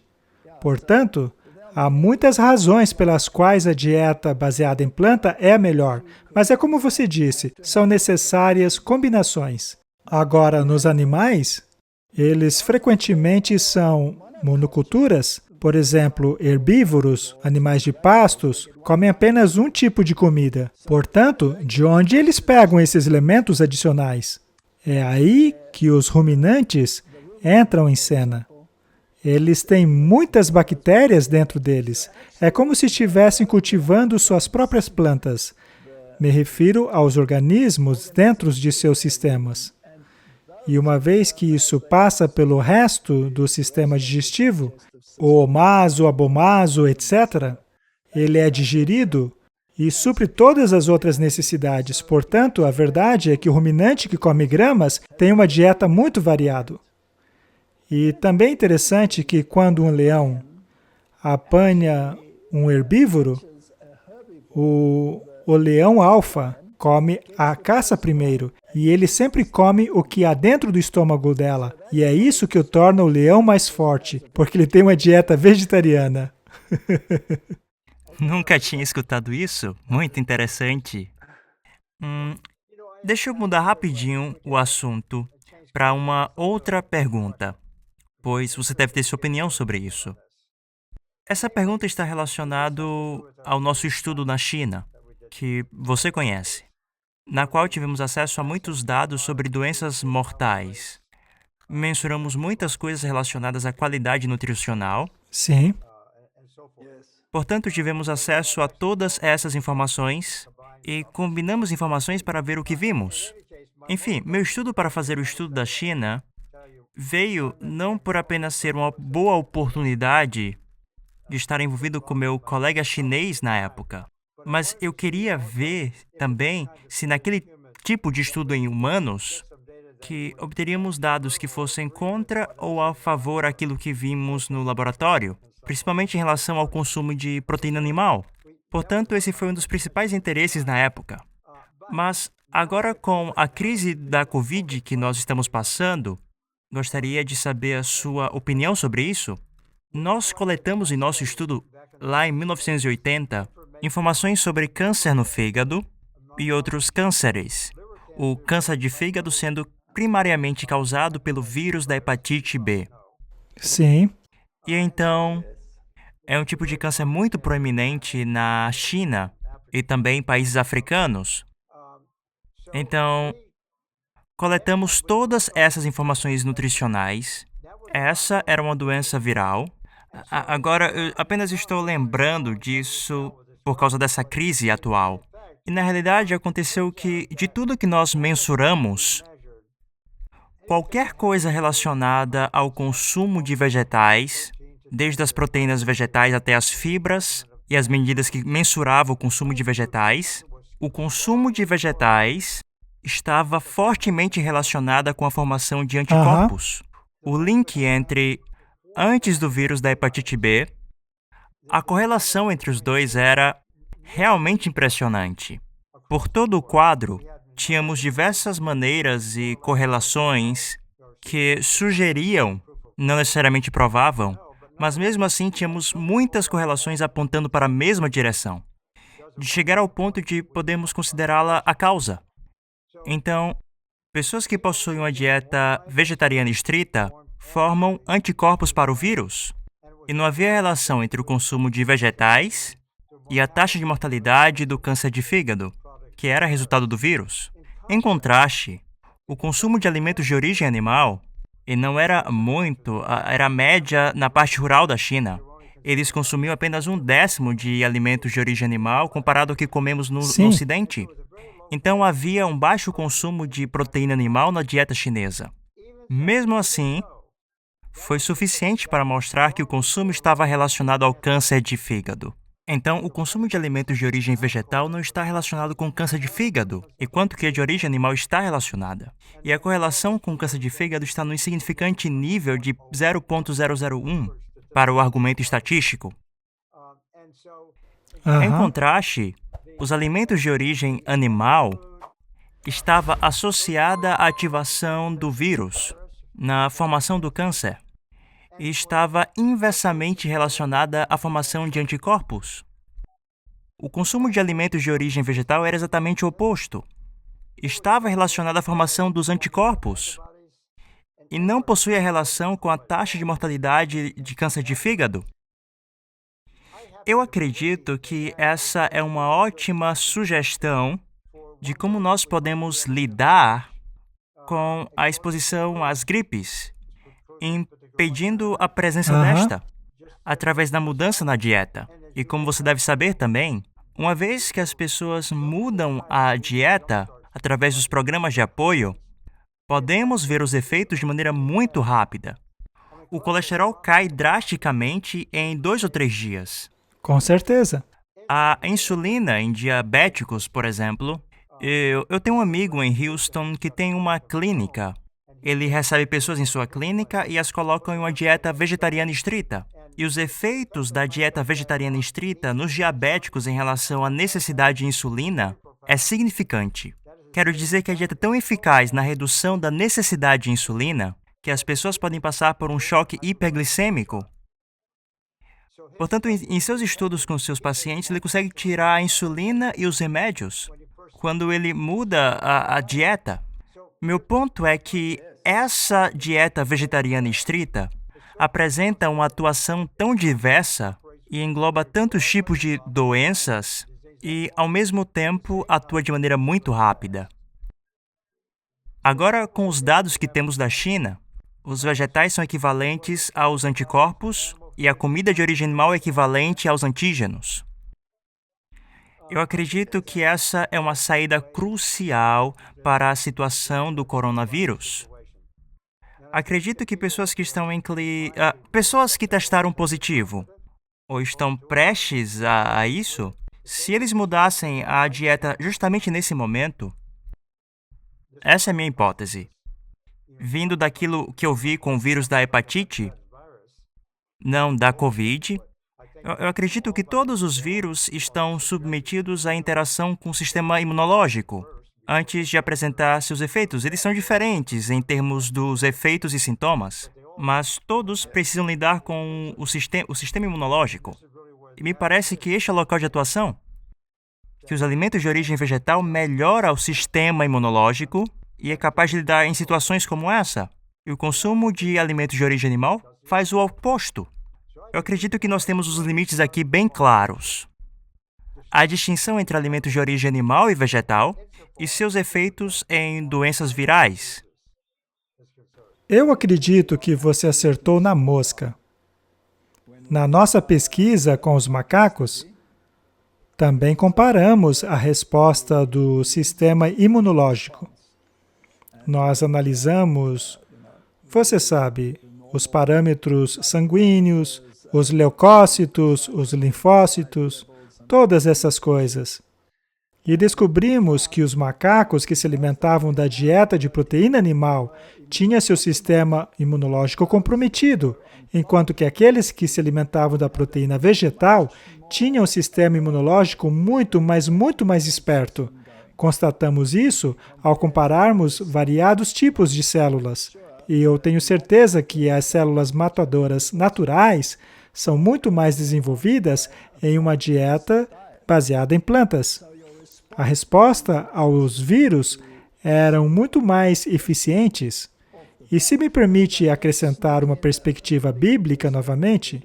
Portanto, há muitas razões pelas quais a dieta baseada em planta é a melhor, mas é como você disse, são necessárias combinações. Agora, nos animais, eles frequentemente são monoculturas. Por exemplo, herbívoros, animais de pastos, comem apenas um tipo de comida. Portanto, de onde eles pegam esses elementos adicionais? É aí que os ruminantes entram em cena. Eles têm muitas bactérias dentro deles. É como se estivessem cultivando suas próprias plantas. Me refiro aos organismos dentro de seus sistemas. E uma vez que isso passa pelo resto do sistema digestivo, o omaso, abomaso, etc., ele é digerido e supre todas as outras necessidades. Portanto, a verdade é que o ruminante que come gramas tem uma dieta muito variada. E também é interessante que quando um leão apanha um herbívoro, o leão alfa come a caça primeiro, e ele sempre come o que há dentro do estômago dela. E é isso que o torna o leão mais forte, porque ele tem uma dieta vegetariana. Nunca tinha escutado isso? Muito interessante. Deixa eu mudar rapidinho o assunto para uma outra pergunta, pois você deve ter sua opinião sobre isso. Essa pergunta está relacionada ao nosso estudo na China, que você conhece, na qual tivemos acesso a muitos dados sobre doenças mortais. Mensuramos muitas coisas relacionadas à qualidade nutricional. Sim. Portanto, tivemos acesso a todas essas informações e combinamos informações para ver o que vimos. Enfim, meu estudo para fazer o estudo da China veio não por apenas ser uma boa oportunidade de estar envolvido com meu colega chinês na época, mas eu queria ver também se naquele tipo de estudo em humanos que obteríamos dados que fossem contra ou a favor daquilo que vimos no laboratório, principalmente em relação ao consumo de proteína animal. Portanto, esse foi um dos principais interesses na época. Mas agora, com a crise da Covid que nós estamos passando, gostaria de saber a sua opinião sobre isso. Nós coletamos em nosso estudo, lá em 1980, informações sobre câncer no fígado e outros cânceres. O câncer de fígado sendo primariamente causado pelo vírus da hepatite B. Sim. E então, é um tipo de câncer muito proeminente na China e também em países africanos. Então, coletamos todas essas informações nutricionais. Essa era uma doença viral. Agora, eu apenas estou lembrando disso por causa dessa crise atual. E na realidade aconteceu que, de tudo que nós mensuramos, qualquer coisa relacionada ao consumo de vegetais, desde as proteínas vegetais até as fibras e as medidas que mensuravam o consumo de vegetais, o consumo de vegetais estava fortemente relacionada com a formação de anticorpos. O link entre antes do vírus da hepatite B, a correlação entre os dois era realmente impressionante. Por todo o quadro, tínhamos diversas maneiras e correlações que sugeriam, não necessariamente provavam, mas mesmo assim tínhamos muitas correlações apontando para a mesma direção, de chegar ao ponto de podermos considerá-la a causa. Então, pessoas que possuem uma dieta vegetariana estrita formam anticorpos para o vírus, e não havia relação entre o consumo de vegetais e a taxa de mortalidade do câncer de fígado, que era resultado do vírus. Em contraste, o consumo de alimentos de origem animal, e não era muito, era a média na parte rural da China. Eles consumiam apenas 1/10 de alimentos de origem animal comparado ao que comemos no Ocidente. Então havia um baixo consumo de proteína animal na dieta chinesa. Mesmo assim, foi suficiente para mostrar que o consumo estava relacionado ao câncer de fígado. Então, o consumo de alimentos de origem vegetal não está relacionado com câncer de fígado, enquanto que a de origem animal está relacionada. E a correlação com câncer de fígado está no insignificante nível de 0,001 para o argumento estatístico. Em Aham. contraste, os alimentos de origem animal estava associada à ativação do vírus na formação do câncer e estava inversamente relacionada à formação de anticorpos. O consumo de alimentos de origem vegetal era exatamente o oposto. Estava relacionado à formação dos anticorpos e não possuía relação com a taxa de mortalidade de câncer de fígado. Eu acredito que essa é uma ótima sugestão de como nós podemos lidar com a exposição às gripes, impedindo a presença Aham. desta através da mudança na dieta. E como você deve saber também, uma vez que as pessoas mudam a dieta através dos programas de apoio, podemos ver os efeitos de maneira muito rápida. O colesterol cai drasticamente em 2 ou 3 dias. Com certeza. A insulina em diabéticos, por exemplo, eu tenho um amigo em Houston que tem uma clínica. Ele recebe pessoas em sua clínica e as coloca em uma dieta vegetariana estrita. E os efeitos da dieta vegetariana estrita nos diabéticos em relação à necessidade de insulina é significante. Quero dizer que a dieta é tão eficaz na redução da necessidade de insulina que as pessoas podem passar por um choque hiperglicêmico. Portanto, em seus estudos com seus pacientes, ele consegue tirar a insulina e os remédios quando ele muda a dieta. Meu ponto é que essa dieta vegetariana estrita apresenta uma atuação tão diversa e engloba tantos tipos de doenças e, ao mesmo tempo, atua de maneira muito rápida. Agora, com os dados que temos da China, os vegetais são equivalentes aos anticorpos e a comida de origem animal é equivalente aos antígenos. Eu acredito que essa é uma saída crucial para a situação do coronavírus. Acredito que pessoas que pessoas que testaram positivo ou estão prestes a isso, se eles mudassem a dieta justamente nesse momento, essa é a minha hipótese. Vindo daquilo que eu vi com o vírus da hepatite, não da Covid, eu acredito que todos os vírus estão submetidos à interação com o sistema imunológico antes de apresentar seus efeitos. Eles são diferentes em termos dos efeitos e sintomas, mas todos precisam lidar com o sistema imunológico. E me parece que este é o local de atuação, que os alimentos de origem vegetal melhoram o sistema imunológico e é capaz de lidar em situações como essa. E o consumo de alimentos de origem animal faz o oposto. Eu acredito que nós temos os limites aqui bem claros. A distinção entre alimentos de origem animal e vegetal e seus efeitos em doenças virais. Eu acredito que você acertou na mosca. Na nossa pesquisa com os macacos, também comparamos a resposta do sistema imunológico. Nós analisamos, você sabe, os parâmetros sanguíneos, os leucócitos, os linfócitos, todas essas coisas. E descobrimos que os macacos que se alimentavam da dieta de proteína animal tinham seu sistema imunológico comprometido, enquanto que aqueles que se alimentavam da proteína vegetal tinham um sistema imunológico muito mais esperto. Constatamos isso ao compararmos variados tipos de células. E eu tenho certeza que as células matadoras naturais são muito mais desenvolvidas em uma dieta baseada em plantas. A resposta aos vírus eram muito mais eficientes. E se me permite acrescentar uma perspectiva bíblica novamente,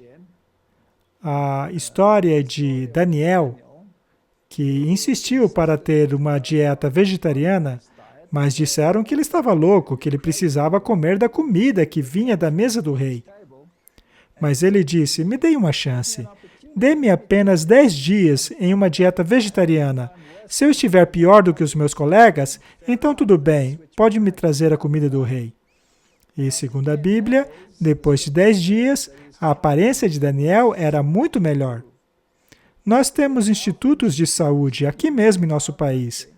a história de Daniel, que insistiu para ter uma dieta vegetariana, mas disseram que ele estava louco, que ele precisava comer da comida que vinha da mesa do rei. Mas ele disse, me dê uma chance. Dê-me apenas 10 dias em uma dieta vegetariana. Se eu estiver pior do que os meus colegas, então tudo bem, pode me trazer a comida do rei. E segundo a Bíblia, depois de 10 dias, a aparência de Daniel era muito melhor. Nós temos institutos de saúde aqui mesmo em nosso país,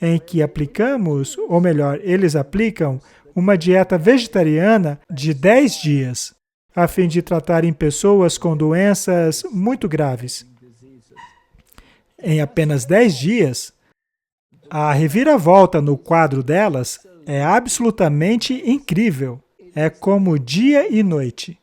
em que aplicamos, ou melhor, eles aplicam, uma dieta vegetariana de 10 dias, a fim de tratarem pessoas com doenças muito graves. Em apenas 10 dias, a reviravolta no quadro delas é absolutamente incrível. É como dia e noite.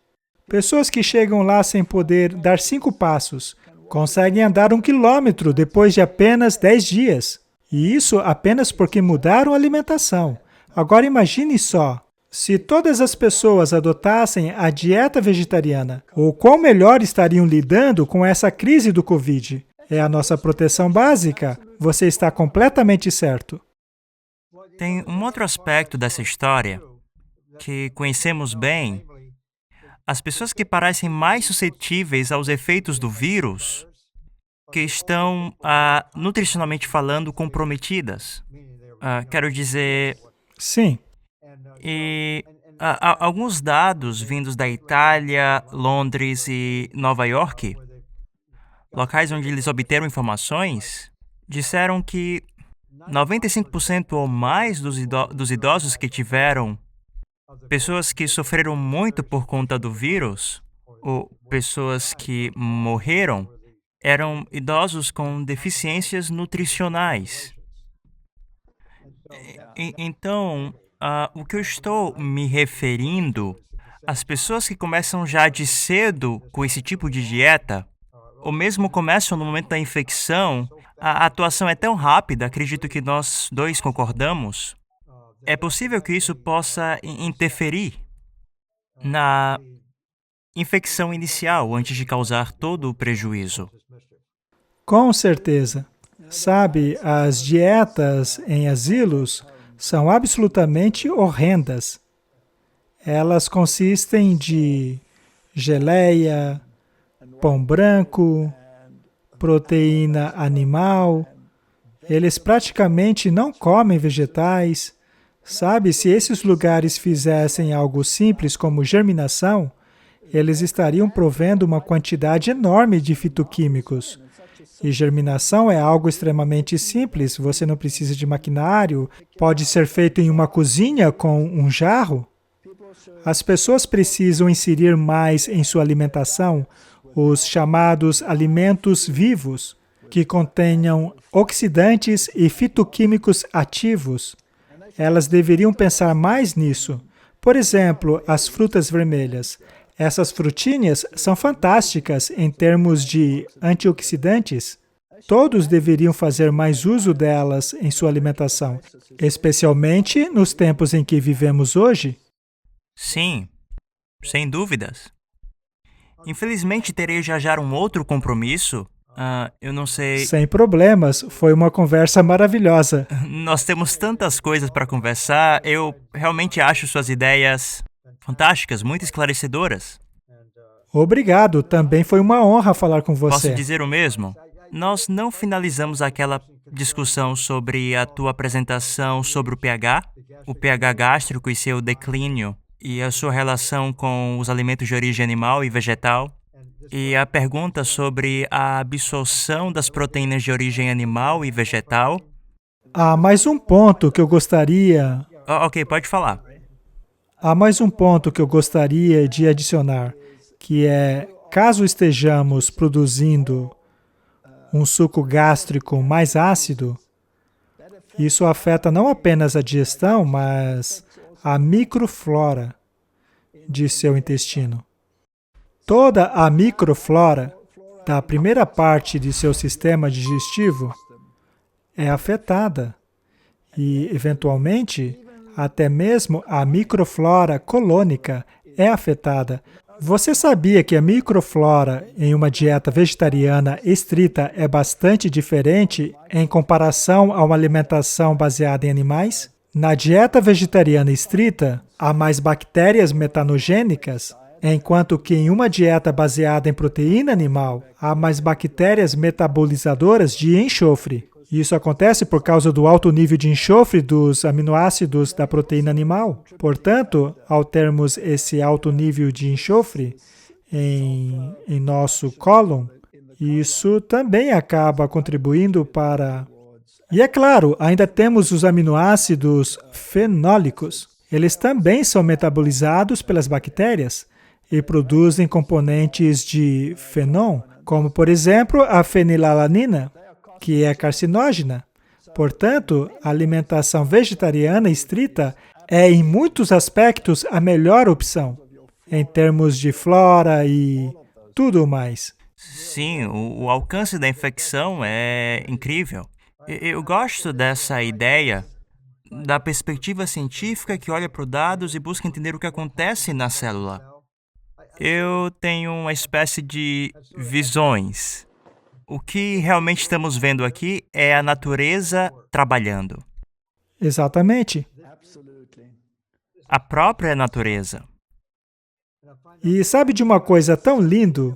Pessoas que chegam lá sem poder dar 5 passos, conseguem andar 1 quilômetro depois de apenas 10 dias. E isso apenas porque mudaram a alimentação. Agora imagine só, se todas as pessoas adotassem a dieta vegetariana, o quão melhor estariam lidando com essa crise do Covid. É a nossa proteção básica. Você está completamente certo. Tem um outro aspecto dessa história que conhecemos bem. As pessoas que parecem mais suscetíveis aos efeitos do vírus, que estão, nutricionalmente falando, comprometidas. Quero dizer, Sim, e alguns dados vindos da Itália, Londres e Nova York, locais onde eles obteram informações, disseram que 95% ou mais dos idosos que tiveram, pessoas que sofreram muito por conta do vírus, ou pessoas que morreram, eram idosos com deficiências nutricionais. Então, o que eu estou me referindo, as pessoas que começam já de cedo com esse tipo de dieta, ou mesmo começam no momento da infecção, a atuação é tão rápida, acredito que nós dois concordamos, é possível que isso possa interferir na infecção inicial antes de causar todo o prejuízo. com certeza. Sabe, as dietas em asilos são absolutamente horrendas. Elas consistem de geleia, pão branco, proteína animal. Eles praticamente não comem vegetais. Sabe, se esses lugares fizessem algo simples como germinação, eles estariam provendo uma quantidade enorme de fitoquímicos. E germinação é algo extremamente simples, você não precisa de maquinário, pode ser feito em uma cozinha com um jarro. As pessoas precisam inserir mais em sua alimentação os chamados alimentos vivos, que contenham oxidantes e fitoquímicos ativos. Elas deveriam pensar mais nisso. Por exemplo, as frutas vermelhas. Essas frutinhas são fantásticas em termos de antioxidantes. Todos deveriam fazer mais uso delas em sua alimentação, especialmente nos tempos em que vivemos hoje. Sim, sem dúvidas. Infelizmente, terei já já um outro compromisso. Eu não sei. Sem problemas, foi uma conversa maravilhosa. Nós temos tantas coisas para conversar. Eu realmente acho suas ideias fantásticas, muito esclarecedoras. Obrigado, também foi uma honra falar com Posso você. dizer o mesmo? Nós não finalizamos aquela discussão sobre a tua apresentação sobre o pH gástrico e seu declínio, e a sua relação com os alimentos de origem animal e vegetal, e a pergunta sobre a absorção das proteínas de origem animal e vegetal. Há mais um ponto que eu gostaria... Ok, pode falar. Há mais um ponto que eu gostaria de adicionar, que é, caso estejamos produzindo um suco gástrico mais ácido, isso afeta não apenas a digestão, mas a microflora de seu intestino. Toda a microflora da primeira parte de seu sistema digestivo é afetada e, eventualmente, até mesmo a microflora colônica é afetada. Você sabia que a microflora em uma dieta vegetariana estrita é bastante diferente em comparação a uma alimentação baseada em animais? Na dieta vegetariana estrita, há mais bactérias metanogênicas, enquanto que em uma dieta baseada em proteína animal, há mais bactérias metabolizadoras de enxofre. Isso acontece por causa do alto nível de enxofre dos aminoácidos da proteína animal. Portanto, ao termos esse alto nível de enxofre em nosso cólon, Isso também acaba contribuindo para... E é claro, ainda temos os aminoácidos fenólicos. Eles também são metabolizados pelas bactérias e produzem componentes de fenol, como, por exemplo, a fenilalanina, que é carcinógena. Portanto, a alimentação vegetariana estrita é, em muitos aspectos, a melhor opção, em termos de flora e tudo mais. Sim, o alcance da infecção é incrível. Eu gosto dessa ideia da perspectiva científica que olha para os dados e busca entender o que acontece na célula. Eu tenho uma espécie de visões. O que realmente estamos vendo aqui é a natureza trabalhando. Exatamente. A própria natureza. E sabe de uma coisa tão lindo?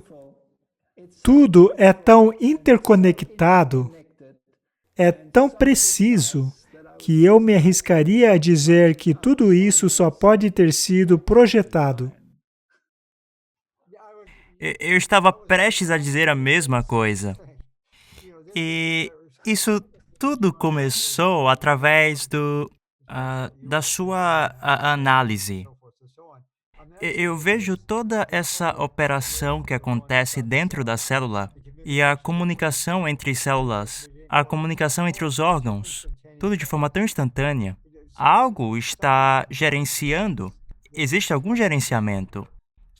Tudo é tão interconectado, é tão preciso, que eu me arriscaria a dizer que tudo isso só pode ter sido projetado. Eu estava prestes a dizer a mesma coisa. E isso tudo começou através da sua análise. Eu vejo toda essa operação que acontece dentro da célula e a comunicação entre células, a comunicação entre os órgãos, tudo de forma tão instantânea. Algo está gerenciando. Existe algum gerenciamento.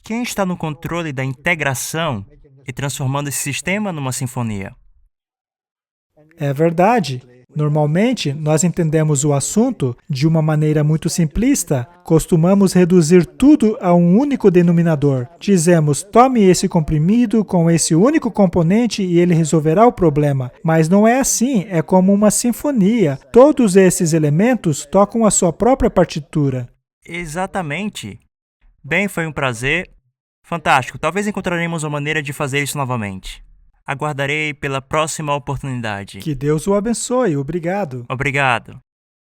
Quem está no controle da integração e transformando esse sistema numa sinfonia? É verdade. Normalmente, nós entendemos o assunto de uma maneira muito simplista. Costumamos reduzir tudo a um único denominador. Dizemos, tome esse comprimido com esse único componente e ele resolverá o problema. Mas não é assim, é como uma sinfonia. Todos esses elementos tocam a sua própria partitura. Exatamente. Bem, foi um prazer. Fantástico. Talvez encontraremos uma maneira de fazer isso novamente. Aguardarei pela próxima oportunidade. Que Deus o abençoe. Obrigado. Obrigado.